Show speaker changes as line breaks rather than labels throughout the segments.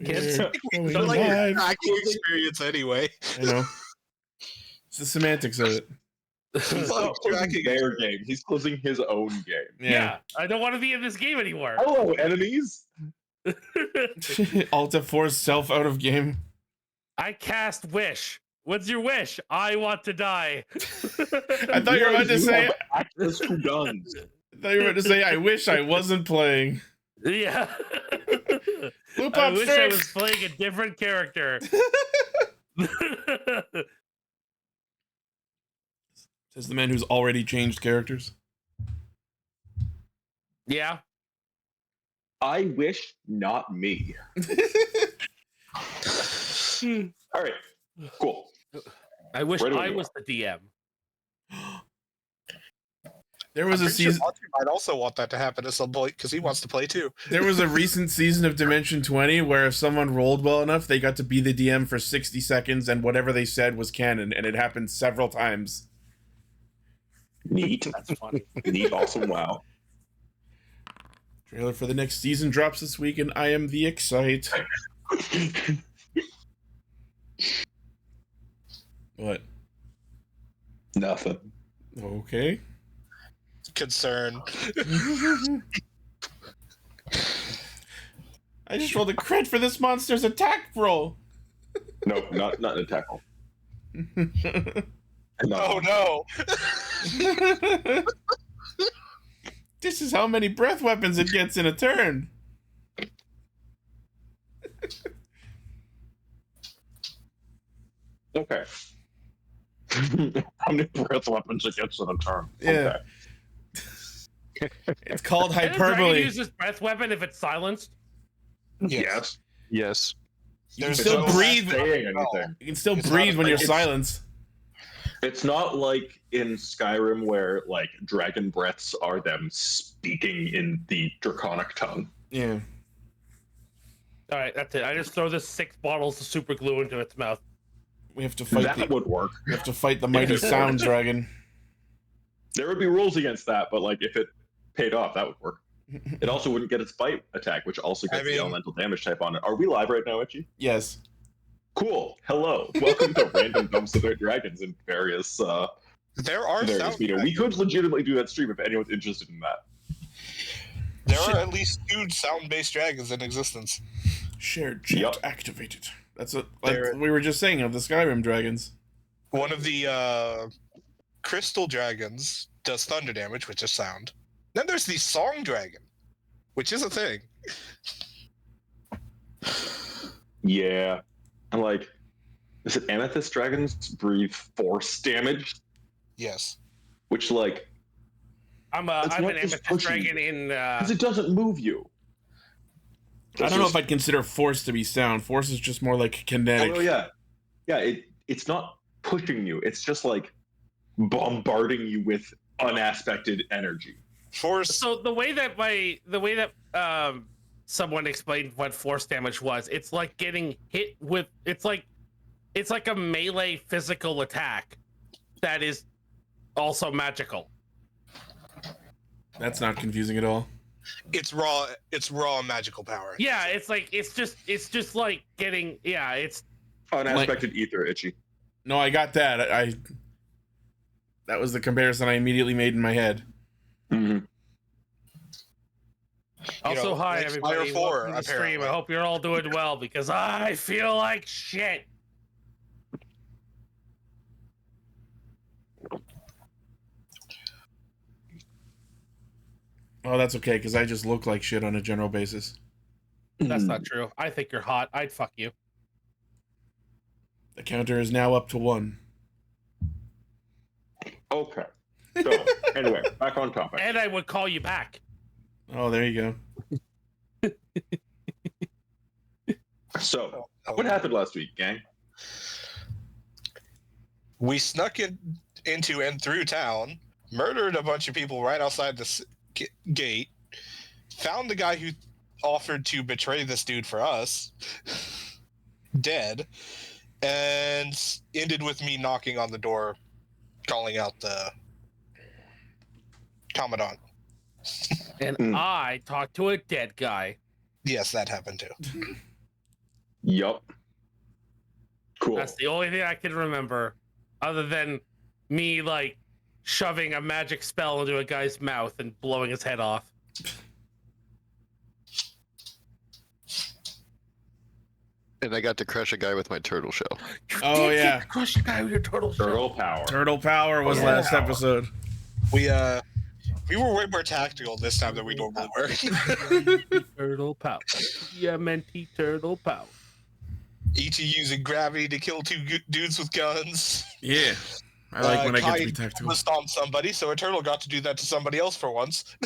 Kids.
It's
Going
like a
live.
tracking experience anyway.
I know. It's the semantics of it.
It's
Not
like
closing
tracking
their game. He's closing his own game.
Yeah, I don't want to be in this game anymore.
Hello, enemies.
Alt F4 self out of game.
I cast wish. What's your wish? I want to die.
I thought you were about to say.
have access to guns.
I thought you were about to say. I wish I wasn't playing.
Yeah.
Blue
I
Pop
wish I
Stream.
was playing a different character.
Says the man who's already changed characters.
Yeah.
I wish not me. All right, cool.
I wish
Where do
I
we
was the DM.
There was
I'm
a
pretty sure
season.
Monty might also want that to happen at some point because he wants to play too.
There was a recent season of Dimension 20 where if someone rolled well enough, they got to be the DM for 60 seconds, and whatever they said was canon, and it happened several times.
Neat.
That's funny.
Neat, awesome, wow.
Trailer for the next season drops this week, and I am the excite. What?
Nothing.
Okay.
Concern.
I just rolled a crit for this monster's attack roll.
No, not an attack roll.
Oh no!
This is how many breath weapons it gets in a turn.
Okay. How many breath weapons it gets in a turn?
Yeah.
Okay.
It's called
Can a dragon
hyperbole.
use this breath weapon if it's silenced?
Yes.
Yes.
You can
There's
still
no
breathe.
Saying anything.
You can still
It's
breathe
not
when you're
it's-
silenced.
It's not like in Skyrim where like dragon breaths are them speaking in the draconic tongue.
Yeah.
All right, that's it. I just throw this 6 bottles of super glue into its mouth.
We have to fight
That would work.
we have to fight the mighty sound dragon.
There would be rules against that, but like if it paid off, that would work. It also wouldn't get its bite attack, which also gets the elemental damage type on it. Are we live right now, Itchy?
Yes.
Cool. Hello. Welcome to Random Dumps About Dragons in various
There are sound
media. We could legitimately do that stream if anyone's interested in that.
There are at least 2 sound-based dragons in existence.
Shared chat
Yup.
activated. That's what like
There-
we were just saying of the Skyrim dragons.
One of the crystal dragons does thunder damage, which is sound. Then there's the song dragon, which is a thing.
Yeah. And like, is it amethyst dragons breathe force damage?
Yes.
Which like,
I'm
It's
an
not just
amethyst
pushing
dragon in.
because it doesn't move you.
I don't know if I'd consider force to be sound. Force is just more like kinetic.
Oh yeah, yeah. It's not pushing you. It's just like bombarding you with unaspected energy.
Force.
So the way that someone explained what force damage was, it's like getting hit with. It's like a melee physical attack that is also magical.
That's not confusing at all.
It's raw magical power.
Yeah, it's just like getting. Yeah, it's
Unaspected ether, Itchy.
No, I got that. I that was the comparison I immediately made in my head.
Mm-hmm.
also hi
like
everybody.
Fire 4,
Welcome to the stream.
apparently.
I hope you're all doing well because I feel like shit.
Oh, that's okay, because I just look like shit on a general basis.
That's not true. I think you're hot. I'd fuck you.
The counter is now up to 1.
Okay. So anyway, back on topic.
And I would call you back.
Oh, there you go.
So what happened last week, gang?
We snuck into and through town, murdered a bunch of people right outside the gate, found the guy who offered to betray this dude for us, dead, and ended with me knocking on the door, calling out the commandant.
And I talked to a dead guy.
Yes, that happened too.
Yup. Cool.
That's the only thing I can remember, other than me like shoving a magic spell into a guy's mouth and blowing his head off.
And I got to crush a guy with my turtle shell.
Oh yeah,
Crush the guy with your turtle shell.
Turtle power.
turtle power was
Yeah.
last episode.
We were way more tactical this time than we normally were.
Turtle power. Diamante turtle power.
E.T. using gravity to kill two dudes with guns.
Yeah, I like when I get to be
Kai
tactical.
stomped somebody, so a turtle got to do that to somebody else for once.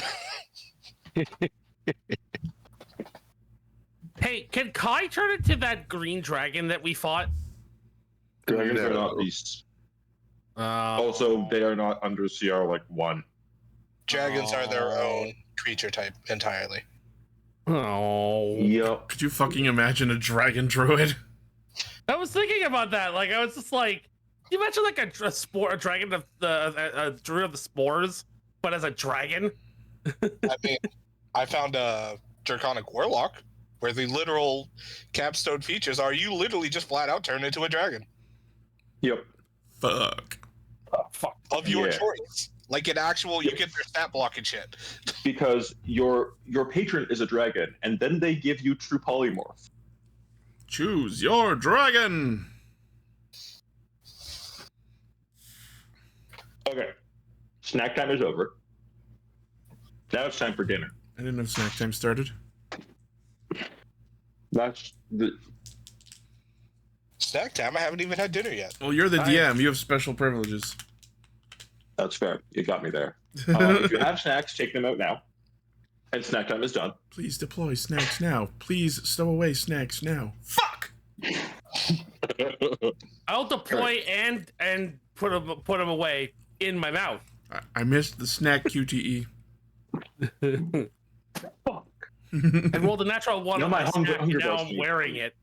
Hey, can Kai turn into that green dragon that we fought?
Dragons are
No.
not beasts.
Oh.
Also, they are not under CR like 1.
Dragons are their own creature type entirely.
Oh.
Yup.
Could you fucking imagine a dragon druid?
I was thinking about that. Like, I was just like, can you imagine like a dragon of a druid of the spores, but as a dragon?
I mean, I found a draconic warlock where the literal capstone features are you literally just flat out turn into a dragon
Yep.
Fuck.
Oh, fuck.
of your
Yeah.
choice. Like an actual, you get their stat block and shit.
Because your patron is a dragon, and then they give you true polymorph.
Choose your dragon.
Okay. Snack time is over. Now it's time for dinner.
I didn't know snack time started.
That's the
Snack time. I haven't even had dinner yet.
Well, you're the DM. You have special privileges.
That's fair. You got me there. If you have snacks, take them out now. And snack time is done.
Please deploy snacks now. Please stow away snacks now. Fuck.
I'll deploy and put them away in my mouth.
I missed the snack QTE.
Fuck.
I rolled a natural one
No,
on
my
my
hunger-
snack,
hunger
and now
does
I'm
me.
wearing it.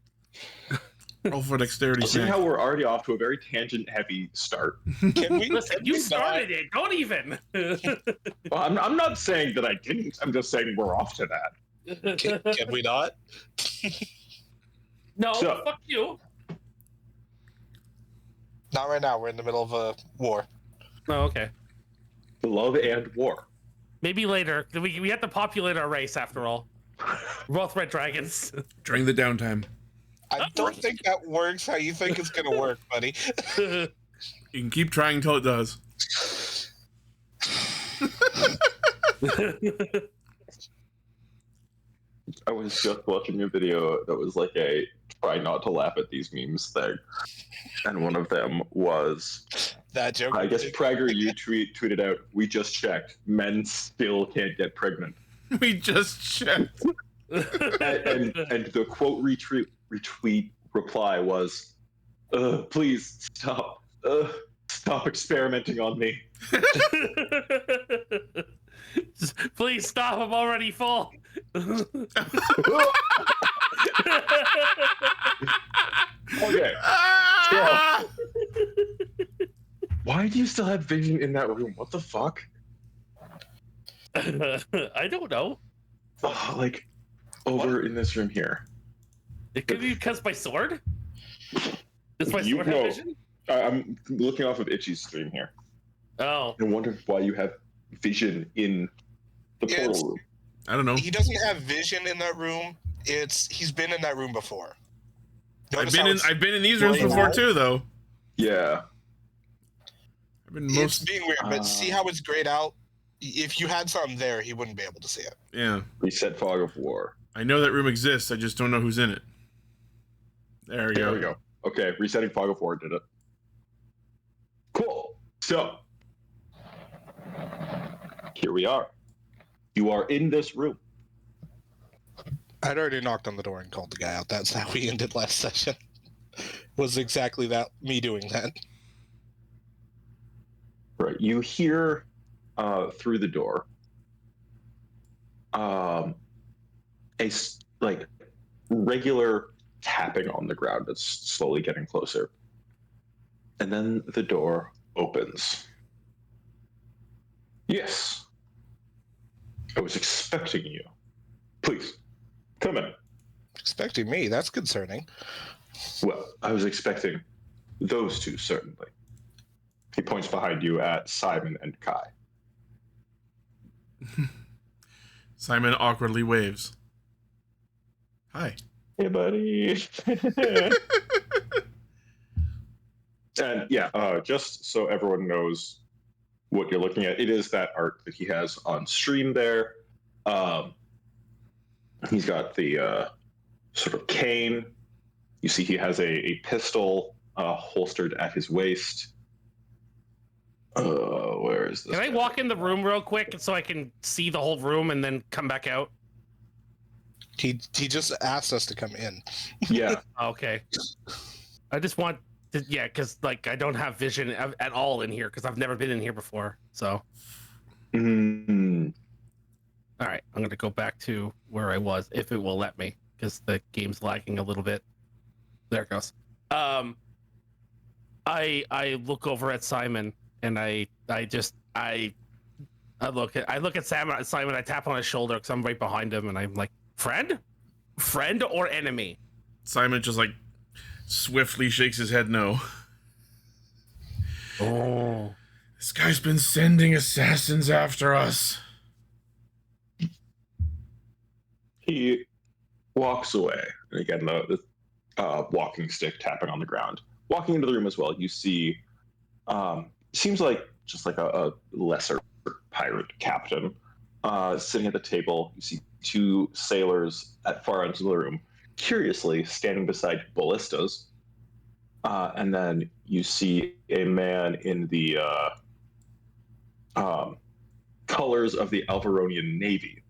Roll for dexterity
See
snack.
how we're already off to a very tangent-heavy start.
Can we?
Listen,
can
you
we
started it. Don't even.
Well, I'm not saying that I didn't. I'm just saying we're off to that.
Not, can we not?
No,
So-
fuck you.
Not right now. We're in the middle of a war.
Oh, okay.
Love and war.
Maybe later. We have to populate our race after all. We're both red dragons.
During the downtime.
I don't think that works how you think it's gonna work, buddy.
You can keep trying till it does.
I was just watching a video that was like a try not to laugh at these memes thing. And one of them was,
That joke.
I guess Prager, you tweeted out, "We just checked. Men still can't get pregnant."
We just checked.
And the quote retweet reply was, "Please stop. Stop experimenting on me."
Just, please stop. I'm already full.
Okay.
Ah!
Why do you still have vision in that room? What the fuck?
I don't know.
Oh, like over in this room here.
It could be because my sword. Does my
You
sword
know.
have vision?
I'm looking off of Itchy's stream here
Oh,
and wonder why you have vision in the
It's-
portal room.
I don't know.
He doesn't have vision in that room. He's been in that room before. Notice how
I've been in these rooms
grayed
before
out?
too, though.
Yeah.
I've been
It's
most.
being weird, but see how it's grayed out. If you had something there, he wouldn't be able to see it.
Yeah,
Reset fog of war.
I know that room exists. I just don't know who's in it. There we
There
go.
we go. Okay, resetting fog of war did it. Cool. So here we are. You are in this room.
I'd already knocked on the door and called the guy out. That's how we ended last session. Was exactly that, me doing that.
Right. You hear through the door like regular tapping on the ground that's slowly getting closer. And then the door opens. Yes. I was expecting you. Please, come in.
expecting me. That's concerning.
Well, I was expecting those two, certainly. He points behind you at Simon and Kai.
Simon awkwardly waves. Hi.
Hey, buddy. And yeah, just so everyone knows what you're looking at, it is that art that he has on stream there. He's got the sort of cane. You see he has a pistol holstered at his waist. Where is this?
Can I walk in the room real quick so I can see the whole room and then come back out?
He just asked us to come in.
Yeah.
Okay. I just want to, yeah, because like I don't have vision at all in here because I've never been in here before. So.
Mm.
All right, I'm gonna go back to where I was if it will let me because the game's lagging a little bit. There it goes. I look over at Simon and I look at Simon. I tap on his shoulder because I'm right behind him, and I'm like, friend or enemy?
Simon just like swiftly shakes his head no.
Oh,
This guy's been sending assassins after us.
He walks away. And again, the walking stick tapping on the ground. Walking into the room as well, you see, seems like just like a lesser pirate captain sitting at the table. You see two sailors at far ends of the room, curiously standing beside ballistas. And then you see a man in the colors of the Alvaronian Navy.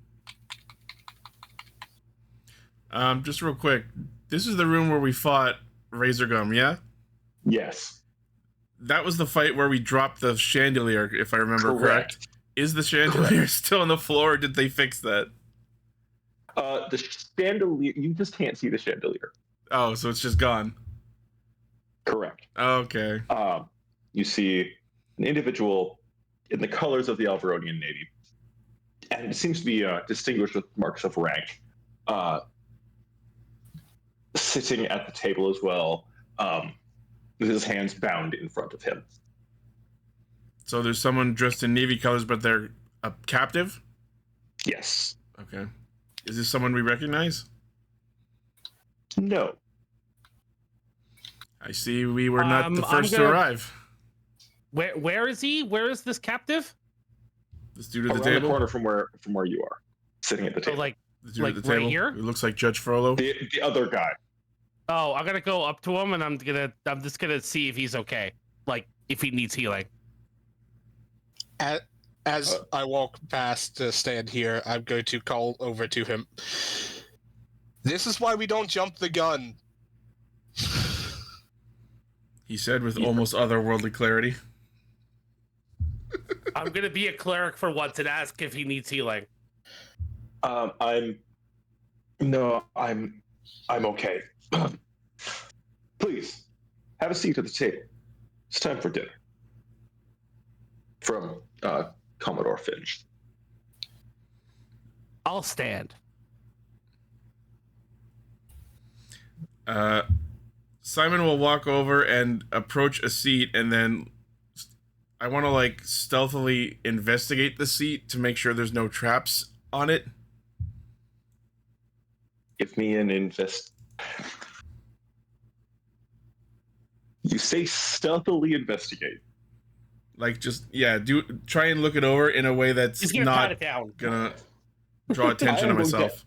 Just real quick, this is the room where we fought Razorgum, yeah?
Yes.
That was the fight where we dropped the chandelier, if I remember correct. Is the chandelier still on the floor, or did they fix that?
The chandelier, you just can't see the chandelier.
Oh, so it's just gone.
Correct.
Okay.
You see an individual in the colors of the Alvaronian Navy, and it seems to be distinguished with marks of rank, sitting at the table as well, with his hands bound in front of him.
So there's someone dressed in Navy colors, but they're a captive?
Yes.
Okay. Is this someone we recognize?
No.
I see we were not the first to arrive.
Where is he? Where is this captive?
This dude at the
Around
table?
the corner from where you are, sitting at the
So
table.
like
The dude
like
at the
right
table?
here?
It looks like Judge Frollo.
The other guy.
Oh, I'm gonna go up to him and I'm just gonna see if he's okay. Like if he needs healing.
As I walk past to stand here, I'm going to call over to him. This is why we don't jump the gun.
He said with almost otherworldly clarity.
I'm gonna be a cleric for once and ask if he needs healing.
I'm okay. Please, have a seat at the table. It's time for dinner. From Commodore Finch.
I'll stand.
Simon will walk over and approach a seat, and then I want to like stealthily investigate the seat to make sure there's no traps on it.
Give me an invest. You say stealthily investigate.
Like just try and look it over in a way that's
He's gonna pat
not
it down.
gonna draw attention to myself.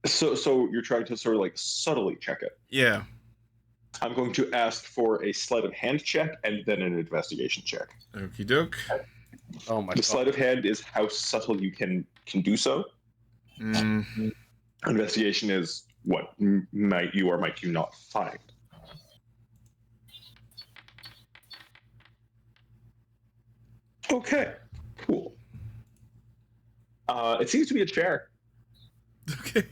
So you're trying to sort of like subtly check it.
Yeah.
I'm going to ask for a sleight of hand check and then an investigation check.
Okie doke.
Oh my
The
god.
sleight of hand is how subtle you can do so.
Mm,
Investigation is what might you or might you not find. Okay, cool. It seems to be a chair.
okay.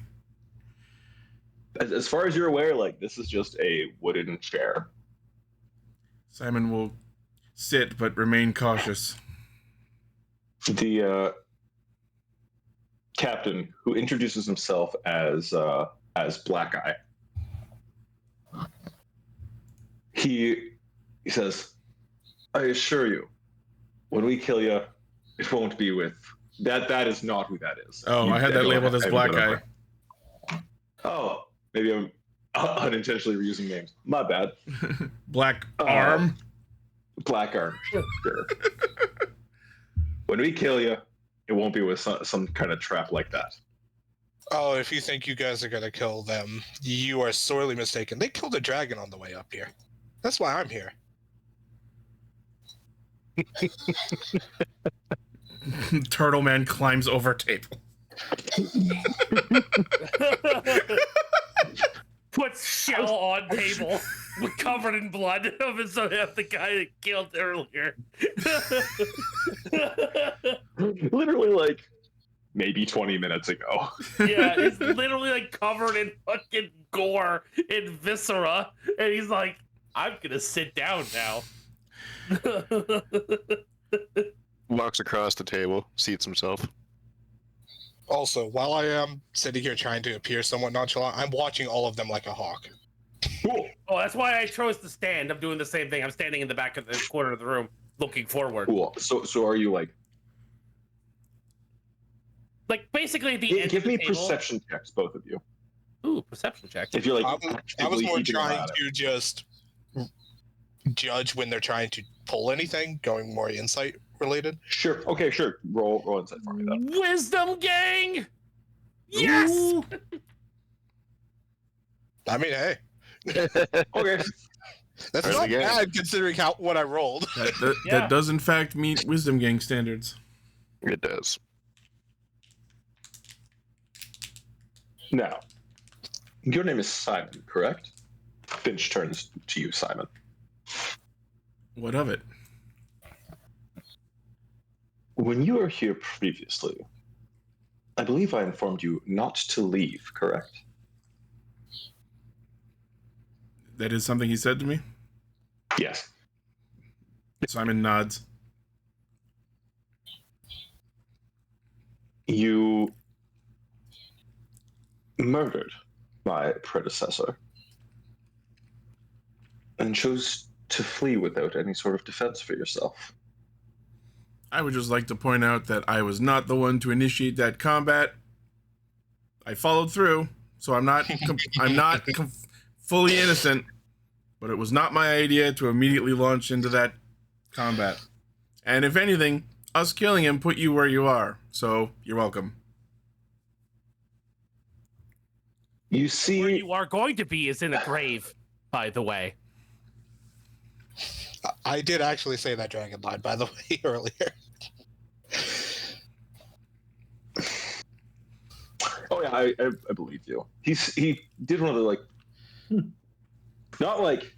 As far as you're aware, like this is just a wooden chair.
Simon will sit but remain cautious.
The captain, who introduces himself as as Black Eye. He says, I assure you, when we kill you, it won't be with that. That is not who that is.
Oh, I had that labeled as Black Eye.
Oh, maybe I'm unintentionally reusing names. My bad.
Black Arm.
Black Arm. Sure. When we kill you, it won't be with some kind of trap like that.
Oh, if you think you guys are gonna kill them, you are sorely mistaken. They killed a dragon on the way up here. That's why I'm here.
Turtle Man climbs over table.
Puts shell on table, covered in blood of the guy that killed earlier.
Literally, like, maybe 20 minutes ago.
Yeah, it's literally like covered in fucking gore and viscera, and he's like, I'm gonna sit down now.
Walks across the table, seats himself.
Also, while I am sitting here trying to appear somewhat nonchalant, I'm watching all of them like a hawk.
Cool.
Oh, that's why I chose to stand. I'm doing the same thing. I'm standing in the back of the corner of the room, looking forward.
Cool. So are you like?
Like basically at the end.
Give
of the
me
table.
perception checks, both of you.
Ooh, perception check.
If you're like,
I was more
keeping an eye
trying
on it.
to just judge when they're trying to pull anything, going more insight related.
Sure. Okay. Sure. Roll insight for me then.
Wisdom gang. Yes.
Ooh.
I mean, hey,
Okay.
that's
Early
not
game.
bad considering what I rolled.
That does in fact meet Wisdom Gang standards.
It does.
Now, your name is Simon, correct? Finch turns to you, Simon.
What of it?
When you were here previously, I believe I informed you not to leave, correct?
That is something he said to me?
Yes.
Simon nods.
You murdered my predecessor and chose to flee without any sort of defense for yourself.
I would just like to point out that I was not the one to initiate that combat. I followed through, so I'm not fully innocent, but it was not my idea to immediately launch into that combat. And if anything, us killing him put you where you are, so you're welcome.
You
Where
see,
you are going to be is in a grave, by the way.
I did actually say that dragon line, by the way, earlier.
oh yeah, I believe you. He did one of the like, not like,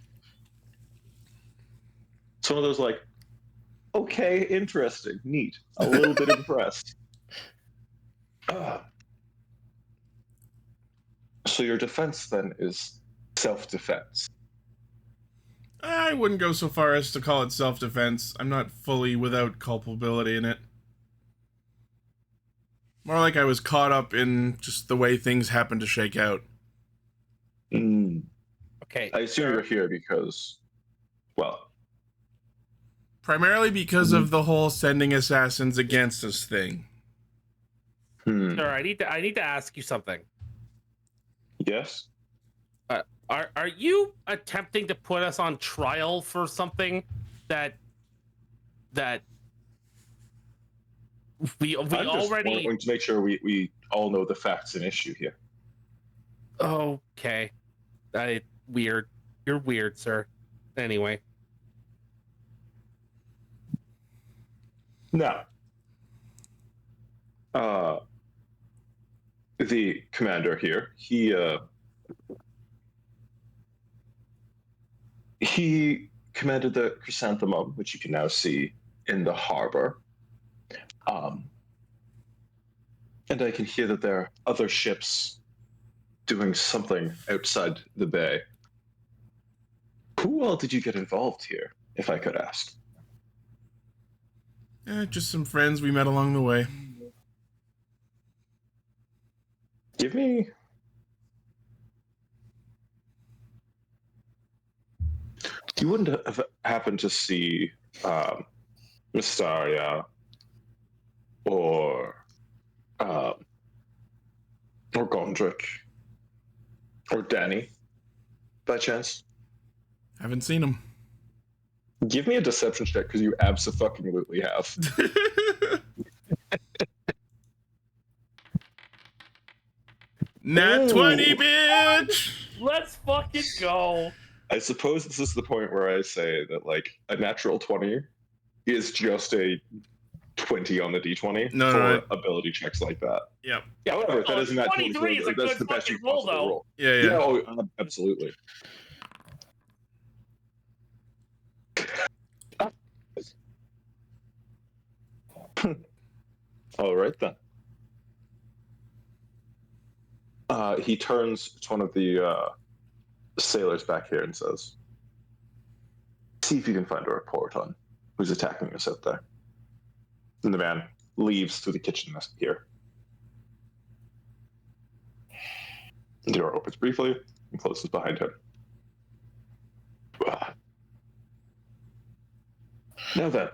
it's one of those like, okay, interesting, neat, a little bit impressed. So your defense then is self-defense.
I wouldn't go so far as to call it self-defense. I'm not fully without culpability in it. More like I was caught up in just the way things happened to shake out.
Okay.
I assume you're here because, well,
Primarily because of the whole sending assassins against us thing.
Sir, I need to ask you something.
Yes.
Are you attempting to put us on trial for something that we
I'm just
already
wanting to make sure we all know the facts and issue here.
okay. Weird. You're weird, sir. Anyway.
Now, the commander here, he commanded the Chrysanthemum, which you can now see in the harbor. And I can hear that there are other ships doing something outside the bay. Who all did you get involved here, if I could ask?
Just some friends we met along the way.
Give me You wouldn't have happened to see Mystaria or Gondrick or Danny by chance?
Haven't seen him.
Give me a deception check because you abso-fucking-lutely have.
Nat
Ooh.
20, bitch!
Let's fucking go.
I suppose this is the point where I say that like a natural 20 is just a 20 on the d20
No,
for
no.
ability checks like that.
Yep.
However, that isn't that
23 is a
that's
good
the best you
fucking
can
roll,
possibly
though.
roll.
Yeah.
Oh, absolutely. All right then. He turns to one of the sailors back here and says, "See if you can find a report on who's attacking us out there." And the man leaves through the kitchen here. The door opens briefly and closes behind him. Now then,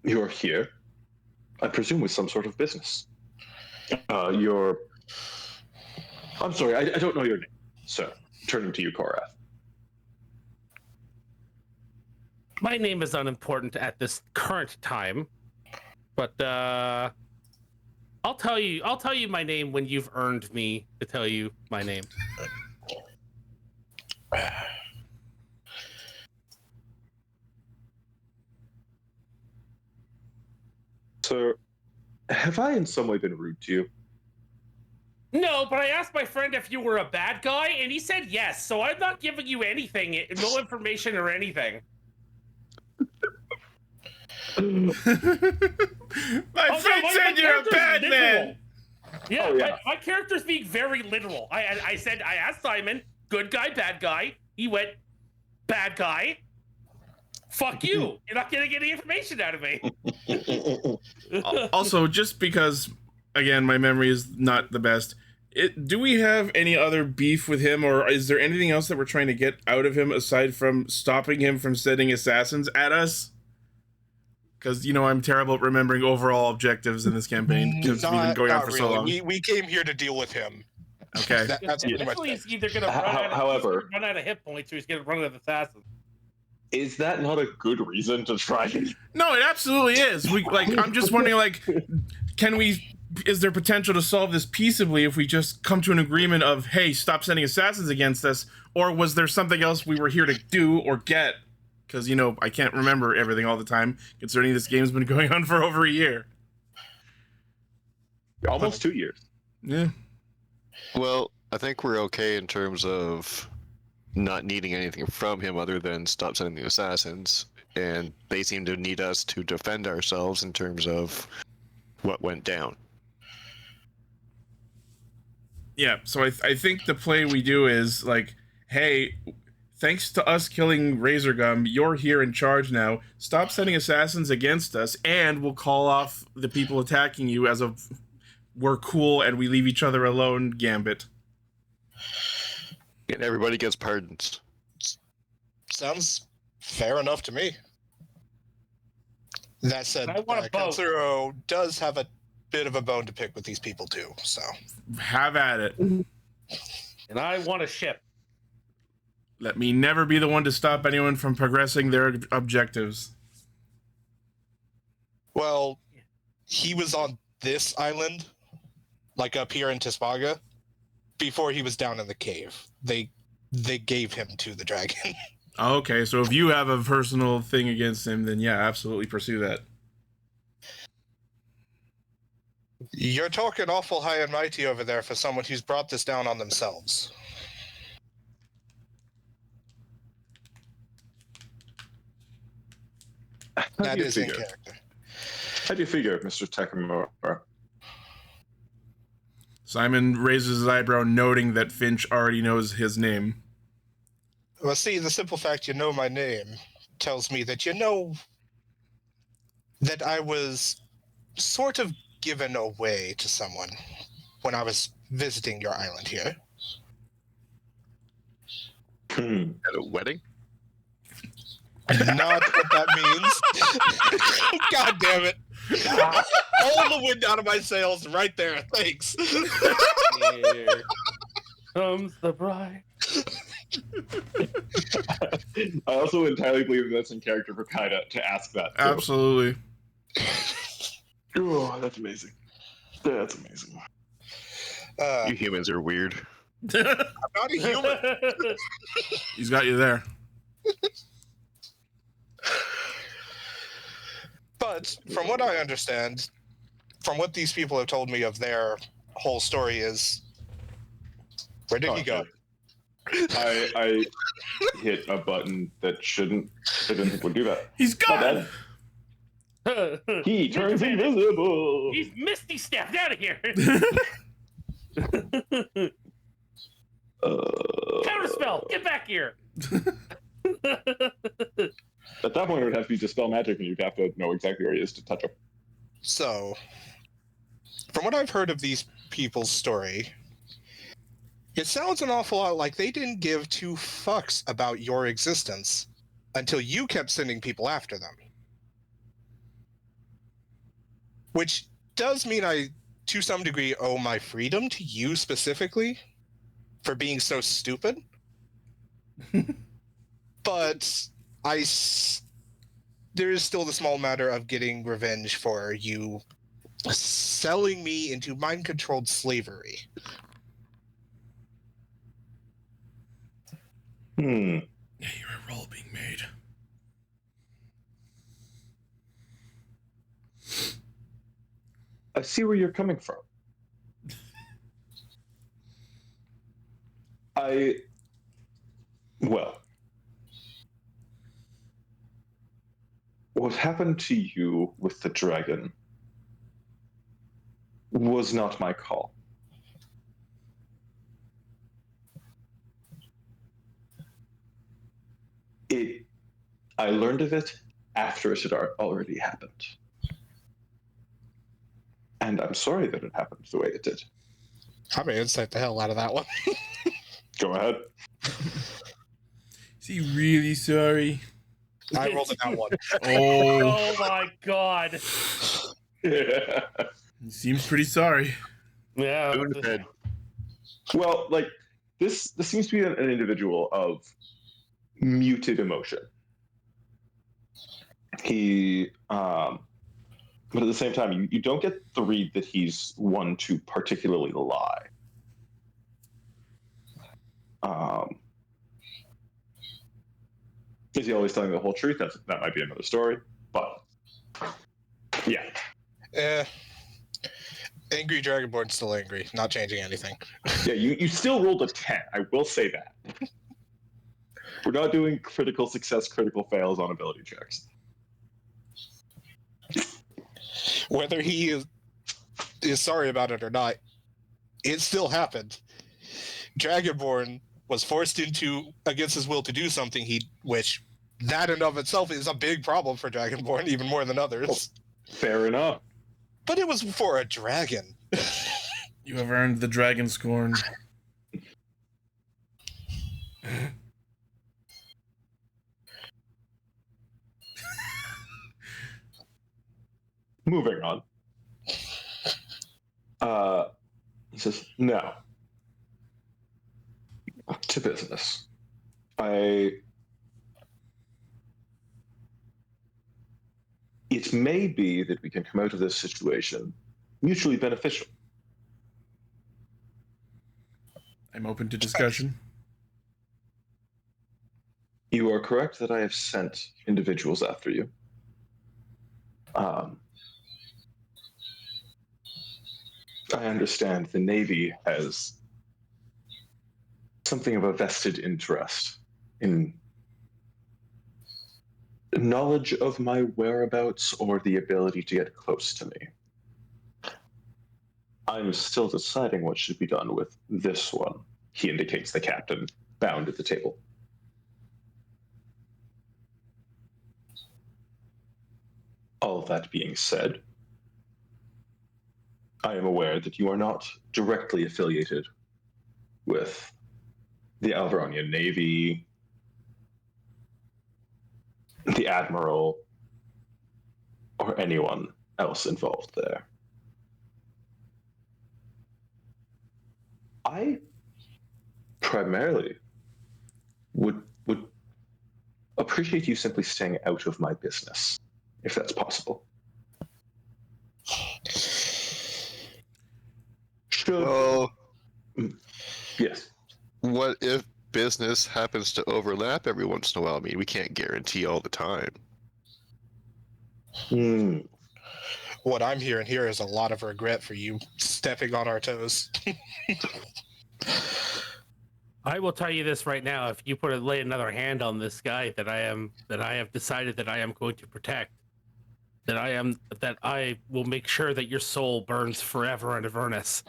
you are here, I presume with some sort of business. I'm sorry, I don't know your name, sir. Turning to you, Korath.
My name is unimportant at this current time, but I'll tell you my name when you've earned me to tell you my name.
Sir, have I in some way been rude to you?
No, but I asked my friend if you were a bad guy, and he said yes. So I'm not giving you anything, no information or anything.
My friend said you're a bad man.
Yeah,
Oh, yeah.
my character's being very literal. I asked Simon, good guy, bad guy. He went, bad guy. Fuck you. You're not getting any information out of me.
Also, just because, again, my memory is not the best, do we have any other beef with him, or is there anything else that we're trying to get out of him aside from stopping him from sending assassins at us? Because, I'm terrible at remembering overall objectives in this campaign because we've been going on for so long.
We came here to deal with him.
Okay.
That's pretty much
Eventually,
it.
he's either going to run out of hit points or he's going to run out of assassins.
Is that not a good reason to try?
No, it absolutely is. I'm just wondering, is there potential to solve this peaceably if we just come to an agreement of, hey, stop sending assassins against us, or was there something else we were here to do or get? Because, I can't remember everything all the time, considering this game's been going on for over a year.
Almost 2 years.
Yeah.
Well, I think we're okay in terms of not needing anything from him other than stop sending the assassins, and they seem to need us to defend ourselves in terms of what went down.
Yeah, so I think the play we do is, hey, thanks to us killing Razorgum, you're here in charge now. Stop sending assassins against us, and we'll call off the people attacking you as a we're cool and we leave each other alone gambit.
And everybody gets pardons.
Sounds fair enough to me. That said,
I want a boat.
Katsuro does have a bit of a bone to pick with these people too, so.
Have at it.
And I want a ship.
Let me never be the one to stop anyone from progressing their objectives.
Well, he was on this island, up here in Tispaga, before he was down in the cave. They gave him to the dragon.
Okay, so if you have a personal thing against him, then yeah, absolutely pursue that.
You're talking awful high and mighty over there for someone who's brought this down on themselves. That is in character.
How do you figure, Mr. Takamura?
Simon raises his eyebrow, noting that Finch already knows his name.
Well, see, the simple fact you know my name tells me that you know that I was sort of given away to someone when I was visiting your island here.
At a wedding?
Not what that means. God damn it. All the wind out of my sails right there. Thanks.
Here comes the bride.
I also entirely believe that's in character for Kaida to ask that. Too.
Absolutely.
Oh, that's amazing. That's amazing.
You humans are weird.
I'm not a human.
He's got you there.
But from what I understand, from what these people have told me of their whole story is, where did he go?
I hit a button that I didn't think would do that.
He's gone.
He turns invisible.
He's Misty stepped out of here. Counterspell, get back here.
At that point, it would have to be dispel magic, and you'd have to know exactly where he is to touch him.
So, from what I've heard of these people's story, it sounds an awful lot like they didn't give two fucks about your existence until you kept sending people after them. Which does mean I, to some degree, owe my freedom to you specifically for being so stupid. But there is still the small matter of getting revenge for you selling me into mind-controlled slavery.
Yeah, you're a role being made.
I see where you're coming from. Well, what happened to you with the dragon was not my call. I learned of it after it had already happened. And I'm sorry that it happened the way it did.
I'm gonna insight the hell out of that one.
Go ahead.
Is he really sorry?
I rolled a that one.
Oh,
Oh my god.
Yeah.
he seems pretty sorry.
Yeah.
Spoon-fed.
Well, like this seems to be an individual of muted emotion. But at the same time, you don't get the read that he's one to particularly lie. Is he always telling the whole truth? That might be another story. But yeah.
Angry Dragonborn's still angry, not changing anything.
Yeah, you still rolled a 10. I will say that. We're not doing critical success, critical fails on ability checks.
Whether he is sorry about it or not, it still happened. Dragonborn was forced into, against his will, to do something which that in of itself is a big problem for Dragonborn, even more than others.
Fair enough.
But it was for a dragon.
You have earned the dragon scorn.
Moving on. He says, no. To business. It may be that we can come out of this situation mutually beneficial.
I'm open to discussion.
You are correct that I have sent individuals after you. I understand the Navy has something of a vested interest in knowledge of my whereabouts or the ability to get close to me. I'm still deciding what should be done with this one. He indicates the captain bound at the table. All that being said, I am aware that you are not directly affiliated with the Alvaronian Navy the admiral or anyone else involved there. I primarily would appreciate you simply staying out of my business, if that's possible. Should
Well,
yes.
what if business happens to overlap every once in a while? I mean, we can't guarantee all the time.
What I'm hearing here is a lot of regret for you stepping on our toes.
I will tell you this right now: if you lay another hand on this guy that I have decided that I am going to protect, that I will make sure that your soul burns forever in Avernus.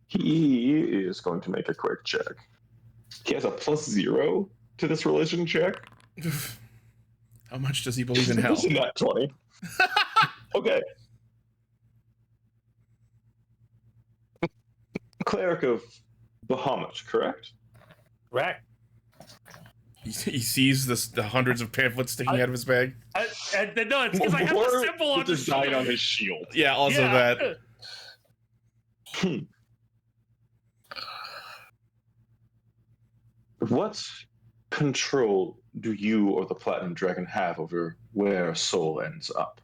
He is going to make a quick check. He has a +0 to this religion check.
How much does he believe in hell?
It's a nat 20. Okay. Cleric of Bahamut, correct?
Correct.
He sees the hundreds of pamphlets sticking out of his bag.
No, it's because I have the symbol on the
design
shield.
on his shield.
Yeah, also that.
What control do you or the Platinum Dragon have over where a soul ends up?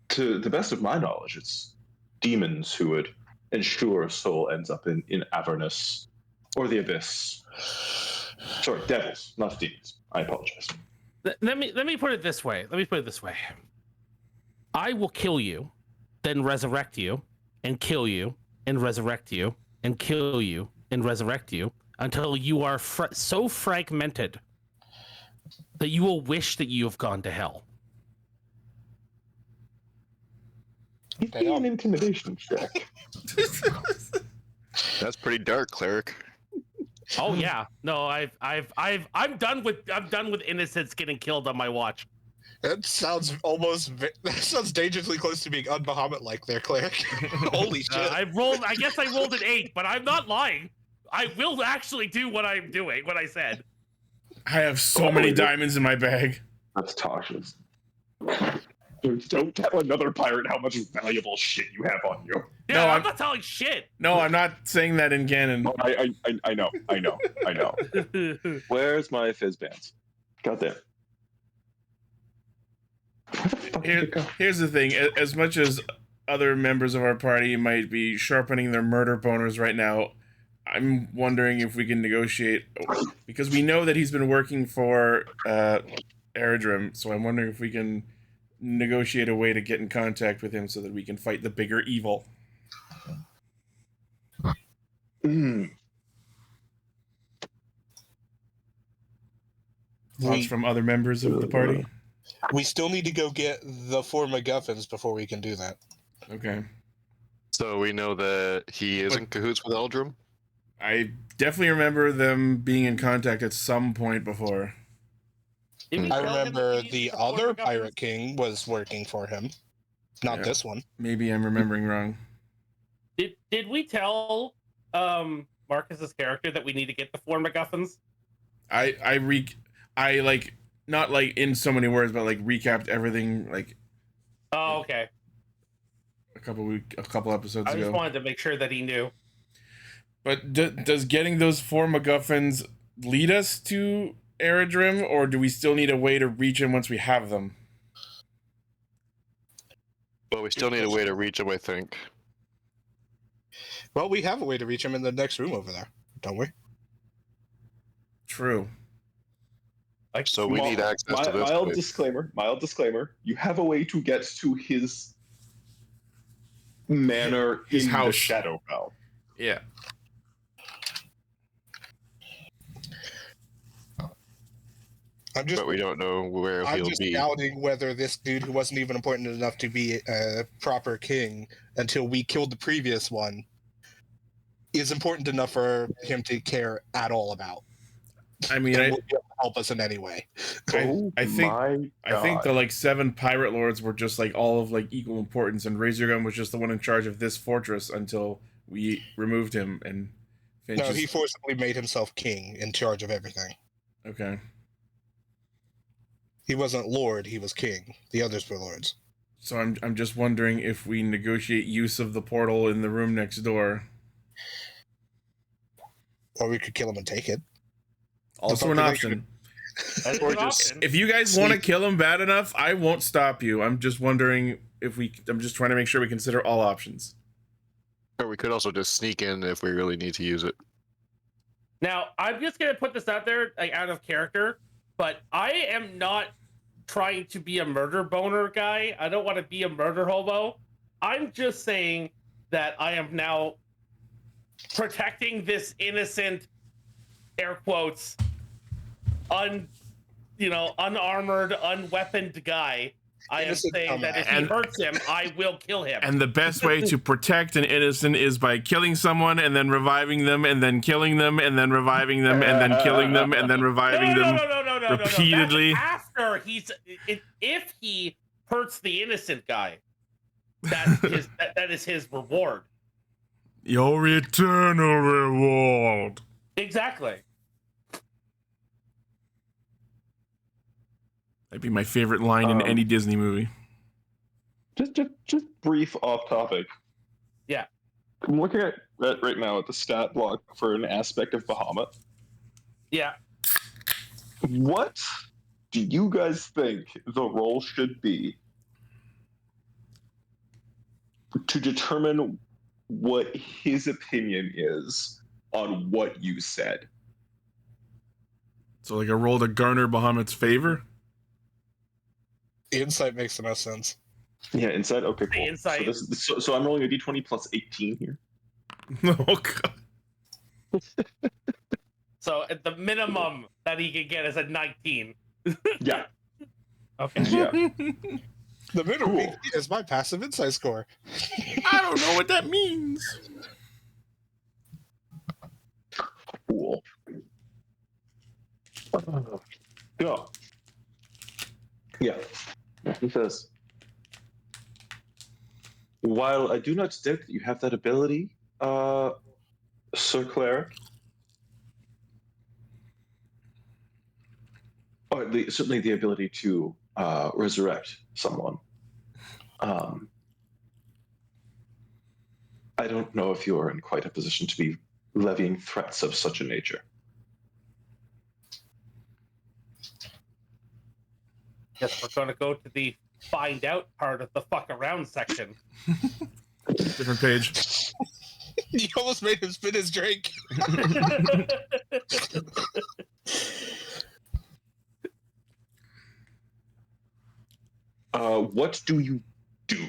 To the best of my knowledge, it's demons who would ensure a soul ends up in Avernus or the Abyss. Sorry, devils, not demons. I apologize.
Let me put it this way. I will kill you, then resurrect you, and kill you, and resurrect you, and kill you, and resurrect you, until you are so fragmented that you will wish that you have gone to hell.
Give me an intimidation check.
That's pretty dark, cleric.
Oh yeah, no, I'm done with innocents getting killed on my watch.
That sounds dangerously close to being un-Bahamut-like there, cleric. Holy shit!
I guess I rolled an 8, but I'm not lying. I will actually do what I'm doing. What I said.
I have so many diamonds in my bag.
That's Tasha's. Don't tell another pirate how much valuable shit you have on you.
Yeah, no, I'm not telling shit.
No, I'm not saying that in canon.
Oh, I know. Where's my fizz bands? Goddamn.
Here's the thing. As much as other members of our party might be sharpening their murder boners right now, I'm wondering if we can negotiate, because we know that he's been working for Aerodrome, so I'm wondering if we can negotiate a way to get in contact with him so that we can fight the bigger evil. Thoughts from other members of the party?
We still need to go get the 4 MacGuffins before we can do that.
Okay.
So we know that he is in cahoots with Eldrum?
I definitely remember them being in contact at some point before.
I remember the other Pirate King was working for him. Not this one.
Maybe I'm remembering wrong.
Did we tell Marcus's character that we need to get the 4 MacGuffins?
I like, not like in so many words, but like recapped everything like.
Oh, okay.
A couple episodes ago.
I just wanted to make sure that he knew.
But does getting those 4 MacGuffins lead us to Aerodrome, or do we still need a way to reach him once we have them?
Well, we still need a way to reach him, I think.
Well, we have a way to reach him in the next room over there, don't we?
True.
So we need access to this place.
Mild disclaimer. You have a way to get to his manor, his house, the Shadow Realm.
Yeah.
But we don't know where he'll be.
I'm just doubting whether this dude who wasn't even important enough to be a proper king until we killed the previous one is important enough for him to care at all about.
I mean,
will be able to help us in any way.
I think the like 7 pirate lords were just like all of like equal importance, and Razorgun was just the one in charge of this fortress until we removed him, and Finch
No,
is...
he forcibly made himself king in charge of everything.
Okay.
He wasn't lord, he was king. The others were lords.
So I'm just wondering if we negotiate use of the portal in the room next door.
Or we could kill him and take it.
Also an option.
That's
Or
an
just-
option.
If you guys want to
Sneak.
kill him bad enough, I won't stop you. I'm just wondering if I'm just trying to make sure we consider all options.
Or we could also just sneak in if we really need to use it.
Now, I'm just gonna put this out there, like out of character, but I am not trying to be a murder boner guy. I don't want to be a murder hobo. I'm just saying that I am now protecting this innocent, air quotes, unarmored, unweaponed guy. I am
Innocent
saying that if he
dumbass.
hurts him, I will kill him.
And the best way to protect an innocent is by killing someone and then reviving them and then killing them and then reviving them and then killing them and then reviving them.
No.
repeatedly.
That's after if he hurts the innocent guy, that is his reward.
Your eternal reward.
Exactly.
That'd be my favorite line in any Disney movie.
Just brief off topic.
Yeah.
I'm looking at right now at the stat block for an aspect of Bahamut.
Yeah.
What do you guys think the role should be to determine what his opinion is on what you said?
So like a roll to garner Bahamut's favor?
Insight makes the most sense.
Yeah, insight. Okay, cool.
Insight.
So I'm rolling a d20 plus 18 here.
Oh god.
So at the minimum that he can get is a 19.
Yeah.
Okay.
Yeah.
The minimum
Cool.
is my passive insight score.
I don't know what that means.
Cool. Yeah. He says, while I do not doubt that you have that ability, Sir Claire, or certainly the ability to resurrect someone, I don't know if you are in quite a position to be levying threats of such a nature.
Guess we're gonna go to the find out part of the fuck around section.
Different page.
You almost made him spit his drink.
What do you do?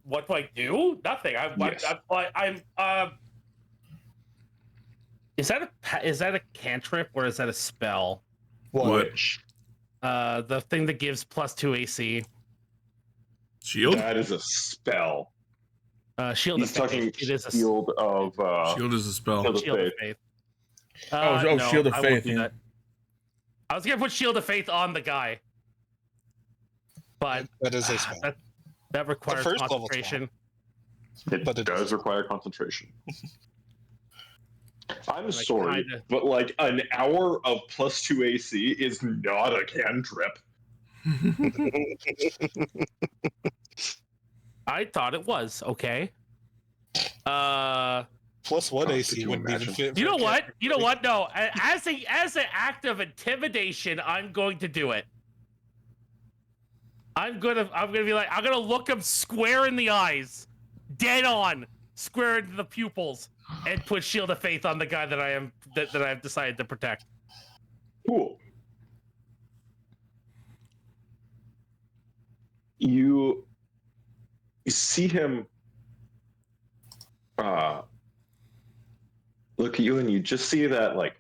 What do I do? Nothing.
Yes.
Is that a cantrip or is that a spell?
Which?
The thing that gives +2 AC.
Shield?
That is a spell.
Shield
He's
of Faith.
talking
It is a
shield of
Shield is a spell.
Shield of
Shield of
Faith.
Faith.
Oh, Shield of
I won't
Faith,
do
yeah.
that. I was gonna put Shield of Faith on the guy, but
That is a spell.
that requires
first level
concentration.
It
But it
does
does.
require concentration. I'm
Like,
sorry,
kinda.
but like an hour of +2 AC is not a cantrip.
I thought it was okay.
+1
could
AC
you
wouldn't even
imagine?
fit.
You
for
know
a
what?
cantrip.
You know what? No, as an act of intimidation, I'm going to do it. I'm gonna be like, I'm gonna look him square in the eyes, dead on, square into the pupils, and put Shield of Faith on the guy that I've decided to protect.
Cool. You see him look at you, and you just see that, like,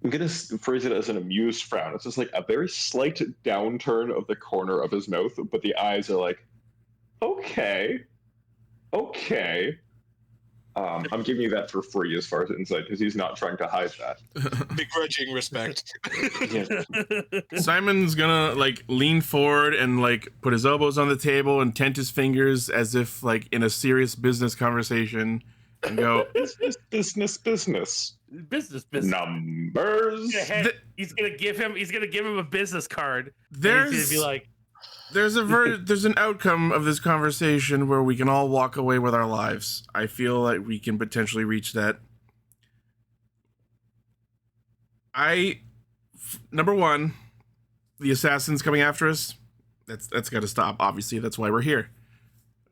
I'm gonna phrase it as an amused frown. It's just like a very slight downturn of the corner of his mouth, but the eyes are like, okay. I'm giving you that for free as far as insight because he's not trying to hide that.
Begrudging respect.
Yeah.
Simon's gonna like lean forward and like put his elbows on the table and tent his fingers as if like in a serious business conversation and go,
Business.
business.
Numbers.
He's gonna give him a business card. And
there's
he's gonna be like,
there's an outcome of this conversation where we can all walk away with our lives. I feel like we can potentially reach that. Number one, the assassins coming after us. That's got to stop. Obviously, that's why we're here.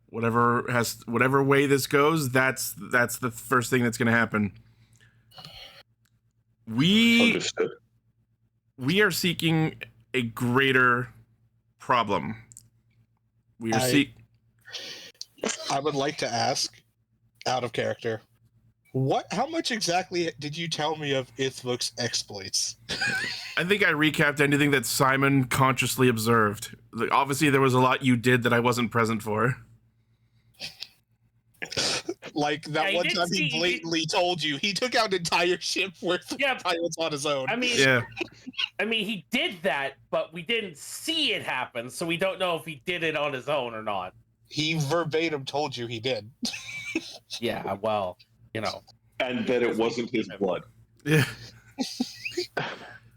Whatever way this goes, that's the first thing that's going to happen. We are seeking a greater problem.
I would like to ask, out of character, how much exactly did you tell me of Ithvook's exploits?
I think I recapped anything that Simon consciously observed. Like, obviously, there was a lot you did that I wasn't present for.
Like that one time he blatantly told you he took out an entire ship worth of pilots on his own.
I mean, he did that, but we didn't see it happen, so we don't know if he did it on his own or not.
He verbatim told you he did.
Yeah, well, you know.
And that it wasn't his blood.
Yeah.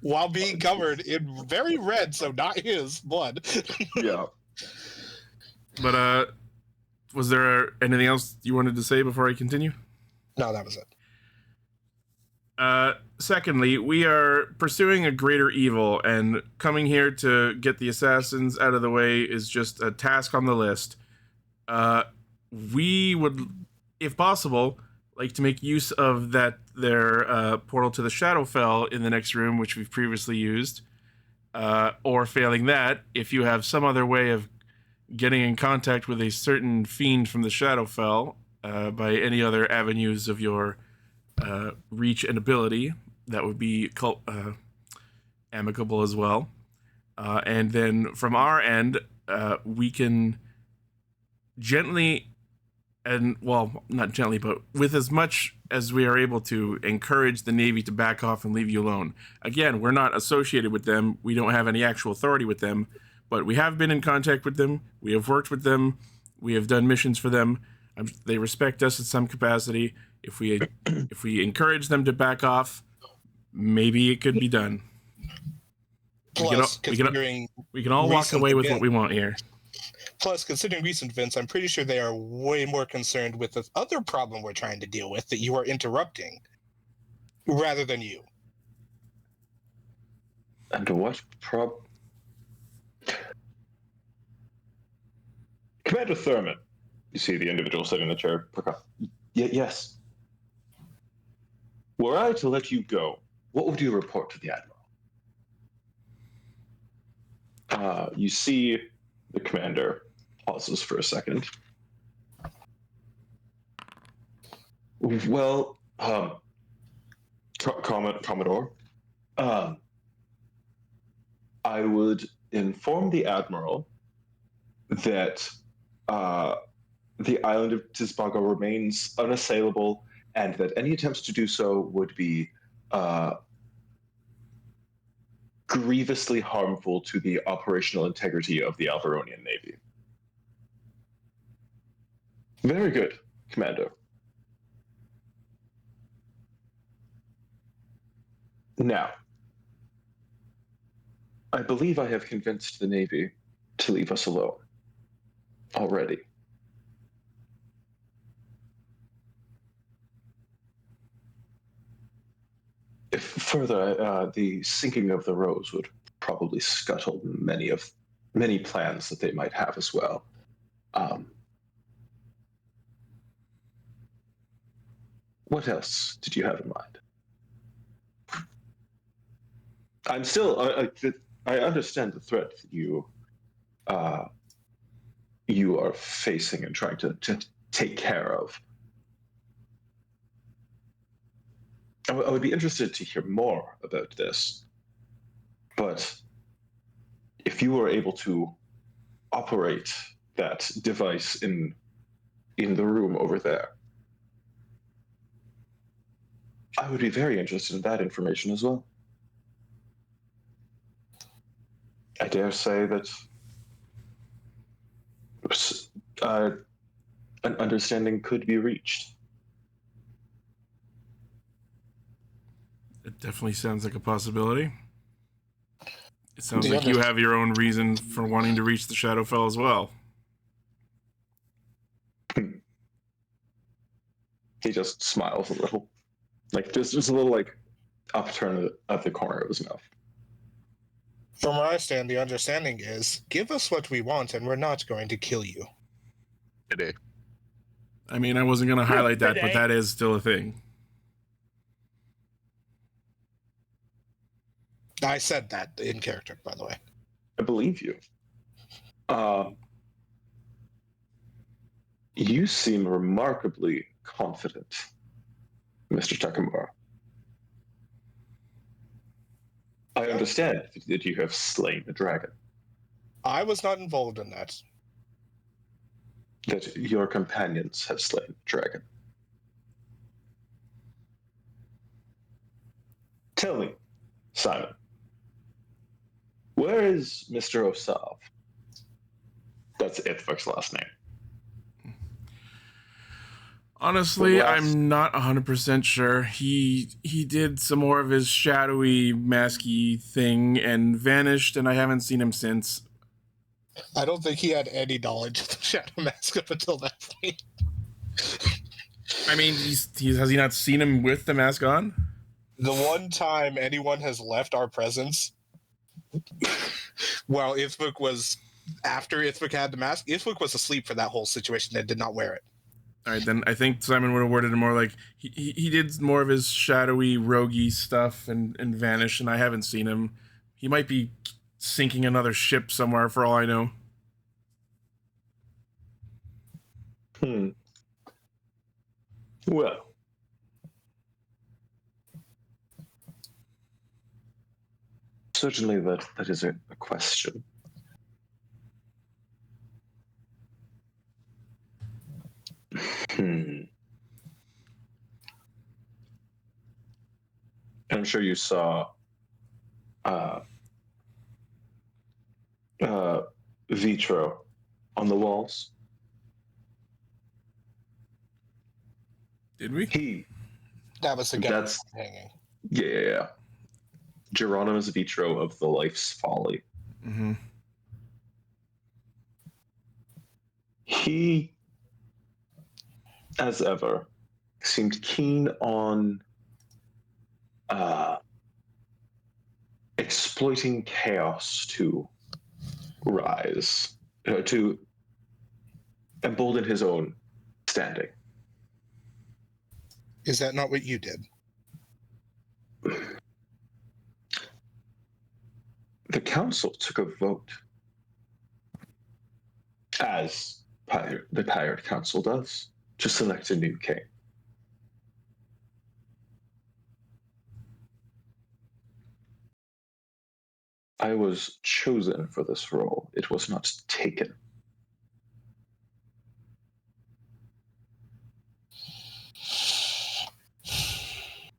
While being covered in very red, so not his blood.
Yeah.
But was there anything else you wanted to say before I continue?
No, that was it.
Secondly, we are pursuing a greater evil, and coming here to get the assassins out of the way is just a task on the list. We would, if possible, like to make use of their portal to the Shadowfell in the next room, which we've previously used. Or failing that, if you have some other way of getting in contact with a certain fiend from the Shadowfell by any other avenues of your reach and ability, that would be amicable as well. And then from our end, we can gently, and well, not gently, but with as much as we are able to, encourage the Navy to back off and leave you alone. Again, we're not associated with them. We don't have any actual authority with them, but we have been in contact with them. We have worked with them. We have done missions for them. They respect us in some capacity. If we encourage them to back off, maybe it could be done.
Plus,
we can all walk away with what we want here.
Plus, considering recent events, I'm pretty sure they are way more concerned with the other problem we're trying to deal with that you are interrupting, rather than you.
And what Commander Thurman. You see the individual sitting in the chair. Yes. Were I to let you go, what would you report to the Admiral? You see the commander pauses for a second. Well, Commodore, I would inform the Admiral that the island of Tisbago remains unassailable, and that any attempts to do so would be grievously harmful to the operational integrity of the Alvaronian Navy. Very good, Commander. Now, I believe I have convinced the Navy to leave us alone already. If further, the sinking of the Rose would probably scuttle many plans that they might have as well. What else did you have in mind? I'm still. I understand the threat that you are facing and trying to take care of. I would be interested to hear more about this, but if you were able to operate that device in the room over there, I would be very interested in that information as well. I dare say that an understanding could be reached.
It definitely sounds like a possibility. It sounds
The
like you
other-
have your own reason for wanting to reach the Shadowfell as well.
He just smiles a little, like just a little like upturn at the corner of his mouth.
From where I stand, the understanding is give us what we want and we're not going to kill you.
Today.
I mean, I wasn't going to highlight that, but
Today.
that is still a thing.
I said that in character, by the way.
I believe you. You seem remarkably confident, Mr. Takamura. I understand that you have slain the dragon,
I was not involved in that.
that your companions have slain the dragon. Tell me, Simon, where is Mr. Osav? That's Ithvik's last name.
Honestly,
Well,
I'm not 100% sure. He did some more of his shadowy, masky thing and vanished, and I haven't seen him since.
I don't think he had any knowledge of the Shadow Mask up until that point.
I mean, has he not seen him with the mask on?
The one time anyone has left our presence, while Ithvik was, after Ithvik had the mask, Ithvik was asleep for that whole situation and did not wear it.
All right, then I think Simon would have worded it more like he did more of his shadowy, roguey stuff and vanished, and I haven't seen him. He might be sinking another ship somewhere for all I know.
Well, certainly that is a question. I'm sure you saw vitro on the walls.
Did we?
That was the guy
That's
hanging.
yeah. Geronimus Vitro of the Life's Folly.
Mm-hmm.
He, as ever, seemed keen on exploiting chaos to rise, to embolden his own standing.
Is that not what you did?
The council took a vote, as the Pirate Council does, to select a new king. I was chosen for this role. It was not taken.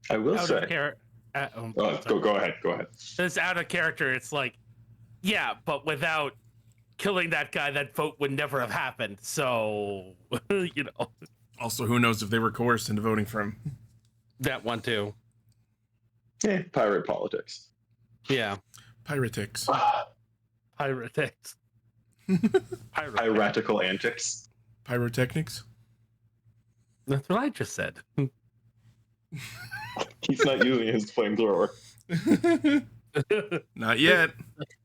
I will
Out
say.
of character.
Go ahead. Go ahead.
It's out of character. It's like, yeah, but without killing that guy, that vote would never have happened. So, you know,
Also, who knows if they were coerced into voting for him?
that one too.
Pirate politics.
Yeah,
Pyretics.
pyrotechs.
Piratical antics.
Pyrotechnics?
That's what I just said.
He's not using his flamethrower.
Not yet.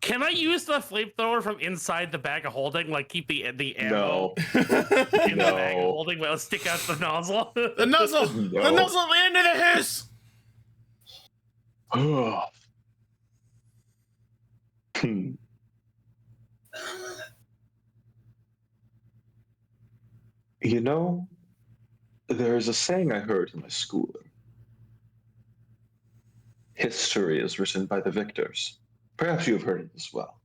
Can I use the flamethrower from inside the bag of holding? Like keep the ammo
No.
in the
No.
bag of holding while stick out the nozzle?
The nozzle!
No.
The nozzle into the hiss!
You know, there is a saying I heard in my schooling. History is written by the victors. Perhaps you have heard it as well.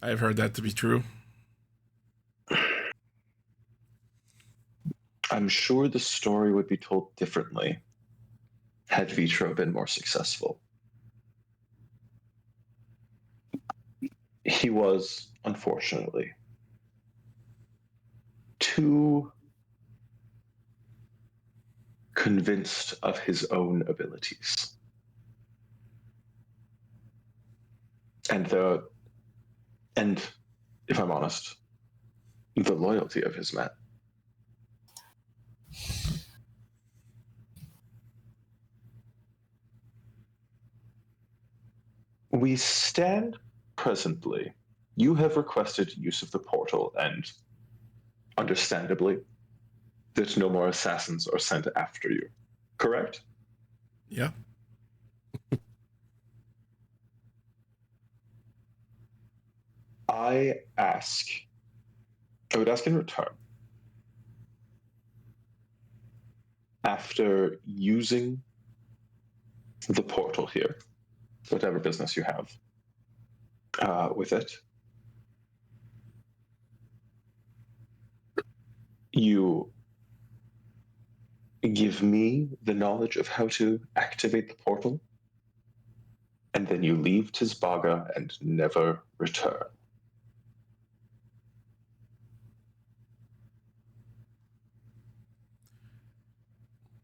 I've heard that to be true.
I'm sure the story would be told differently had Vitro been more successful. He was, unfortunately, too convinced of his own abilities. And if I'm honest, the loyalty of his men. We stand presently. You have requested use of the portal, and understandably, that no more assassins are sent after you. Correct?
Yeah.
I would ask in return, after using the portal here, whatever business you have with it, you give me the knowledge of how to activate the portal, and then you leave Tizbaga and never return.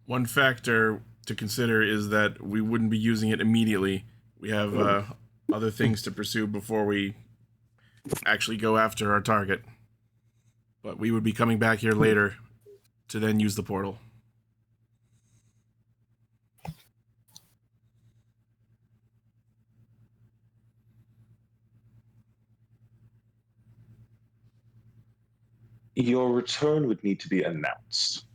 One factor to consider is that we wouldn't be using it immediately. We have other things to pursue before we actually go after our target. But we would be coming back here later to then use the portal.
Your return would need to be announced.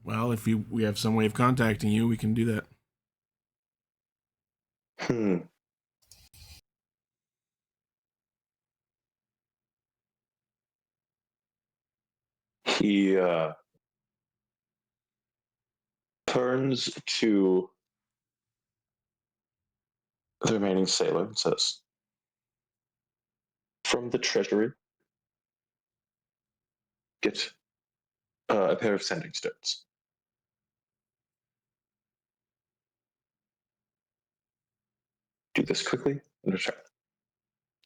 Well, if we have some way of contacting you, we can do that.
He turns to the remaining sailor and says, "From the treasury, get a pair of sending stones. Do this quickly and return."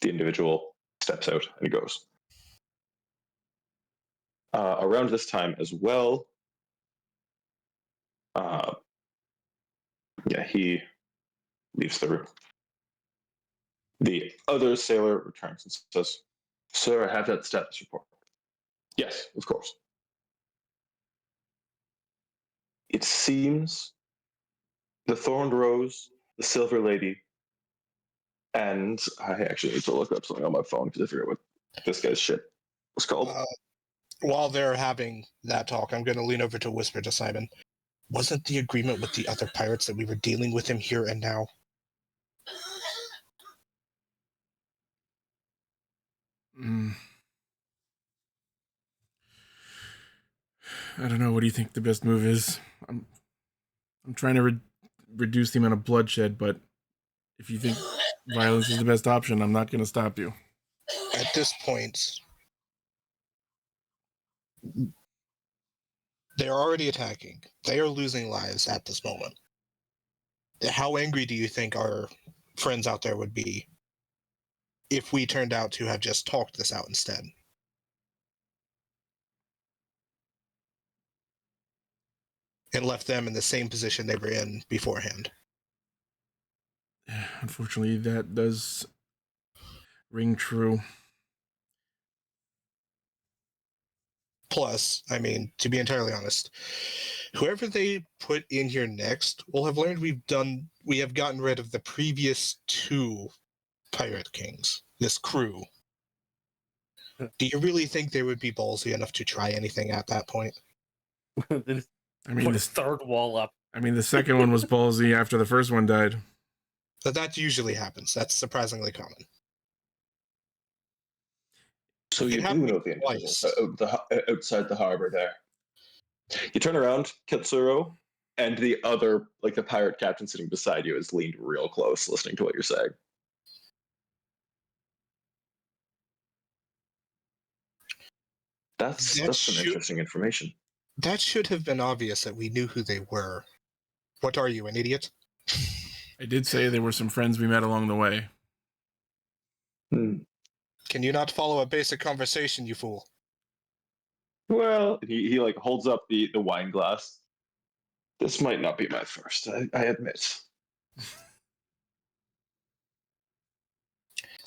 The individual steps out and goes. Around this time as well, he leaves the room. The other sailor returns and says, "Sir, I have that status report." "Yes, of course." It seems the Thorned Rose, the Silver Lady, and I actually need to look up something on my phone because I forget what this guy's shit was called.
While they're having that talk, I'm going to lean over to whisper to Simon. Wasn't the agreement with the other pirates that we were dealing with him here and now?
I don't know. What do you think the best move is? I'm trying to reduce the amount of bloodshed, but if you think violence is the best option, I'm not going to stop you.
At this point, they're already attacking. They are losing lives at this moment. How angry do you think our friends out there would be if we turned out to have just talked this out instead? And left them in the same position they were in beforehand.
Unfortunately, that does ring true.
Plus, I mean, to be entirely honest, whoever they put in here next will have learned we have gotten rid of the previous two pirate kings, this crew. Do you really think they would be ballsy enough to try anything at that point?
I mean,
Put his third wall up.
I mean, the second one was ballsy after the first one died.
But that usually happens. That's surprisingly common.
So you do know the individuals outside the harbor there. You turn around, Kitsuro, and the other, like the pirate captain sitting beside you, is leaned real close, listening to what you're saying. That's some interesting information.
That should have been obvious that we knew who they were. What are you, an idiot?
I did say there were some friends we met along the way.
Hmm.
Can you not follow a basic conversation, you fool?
Well, he like holds up the wine glass. This might not be my first, I admit.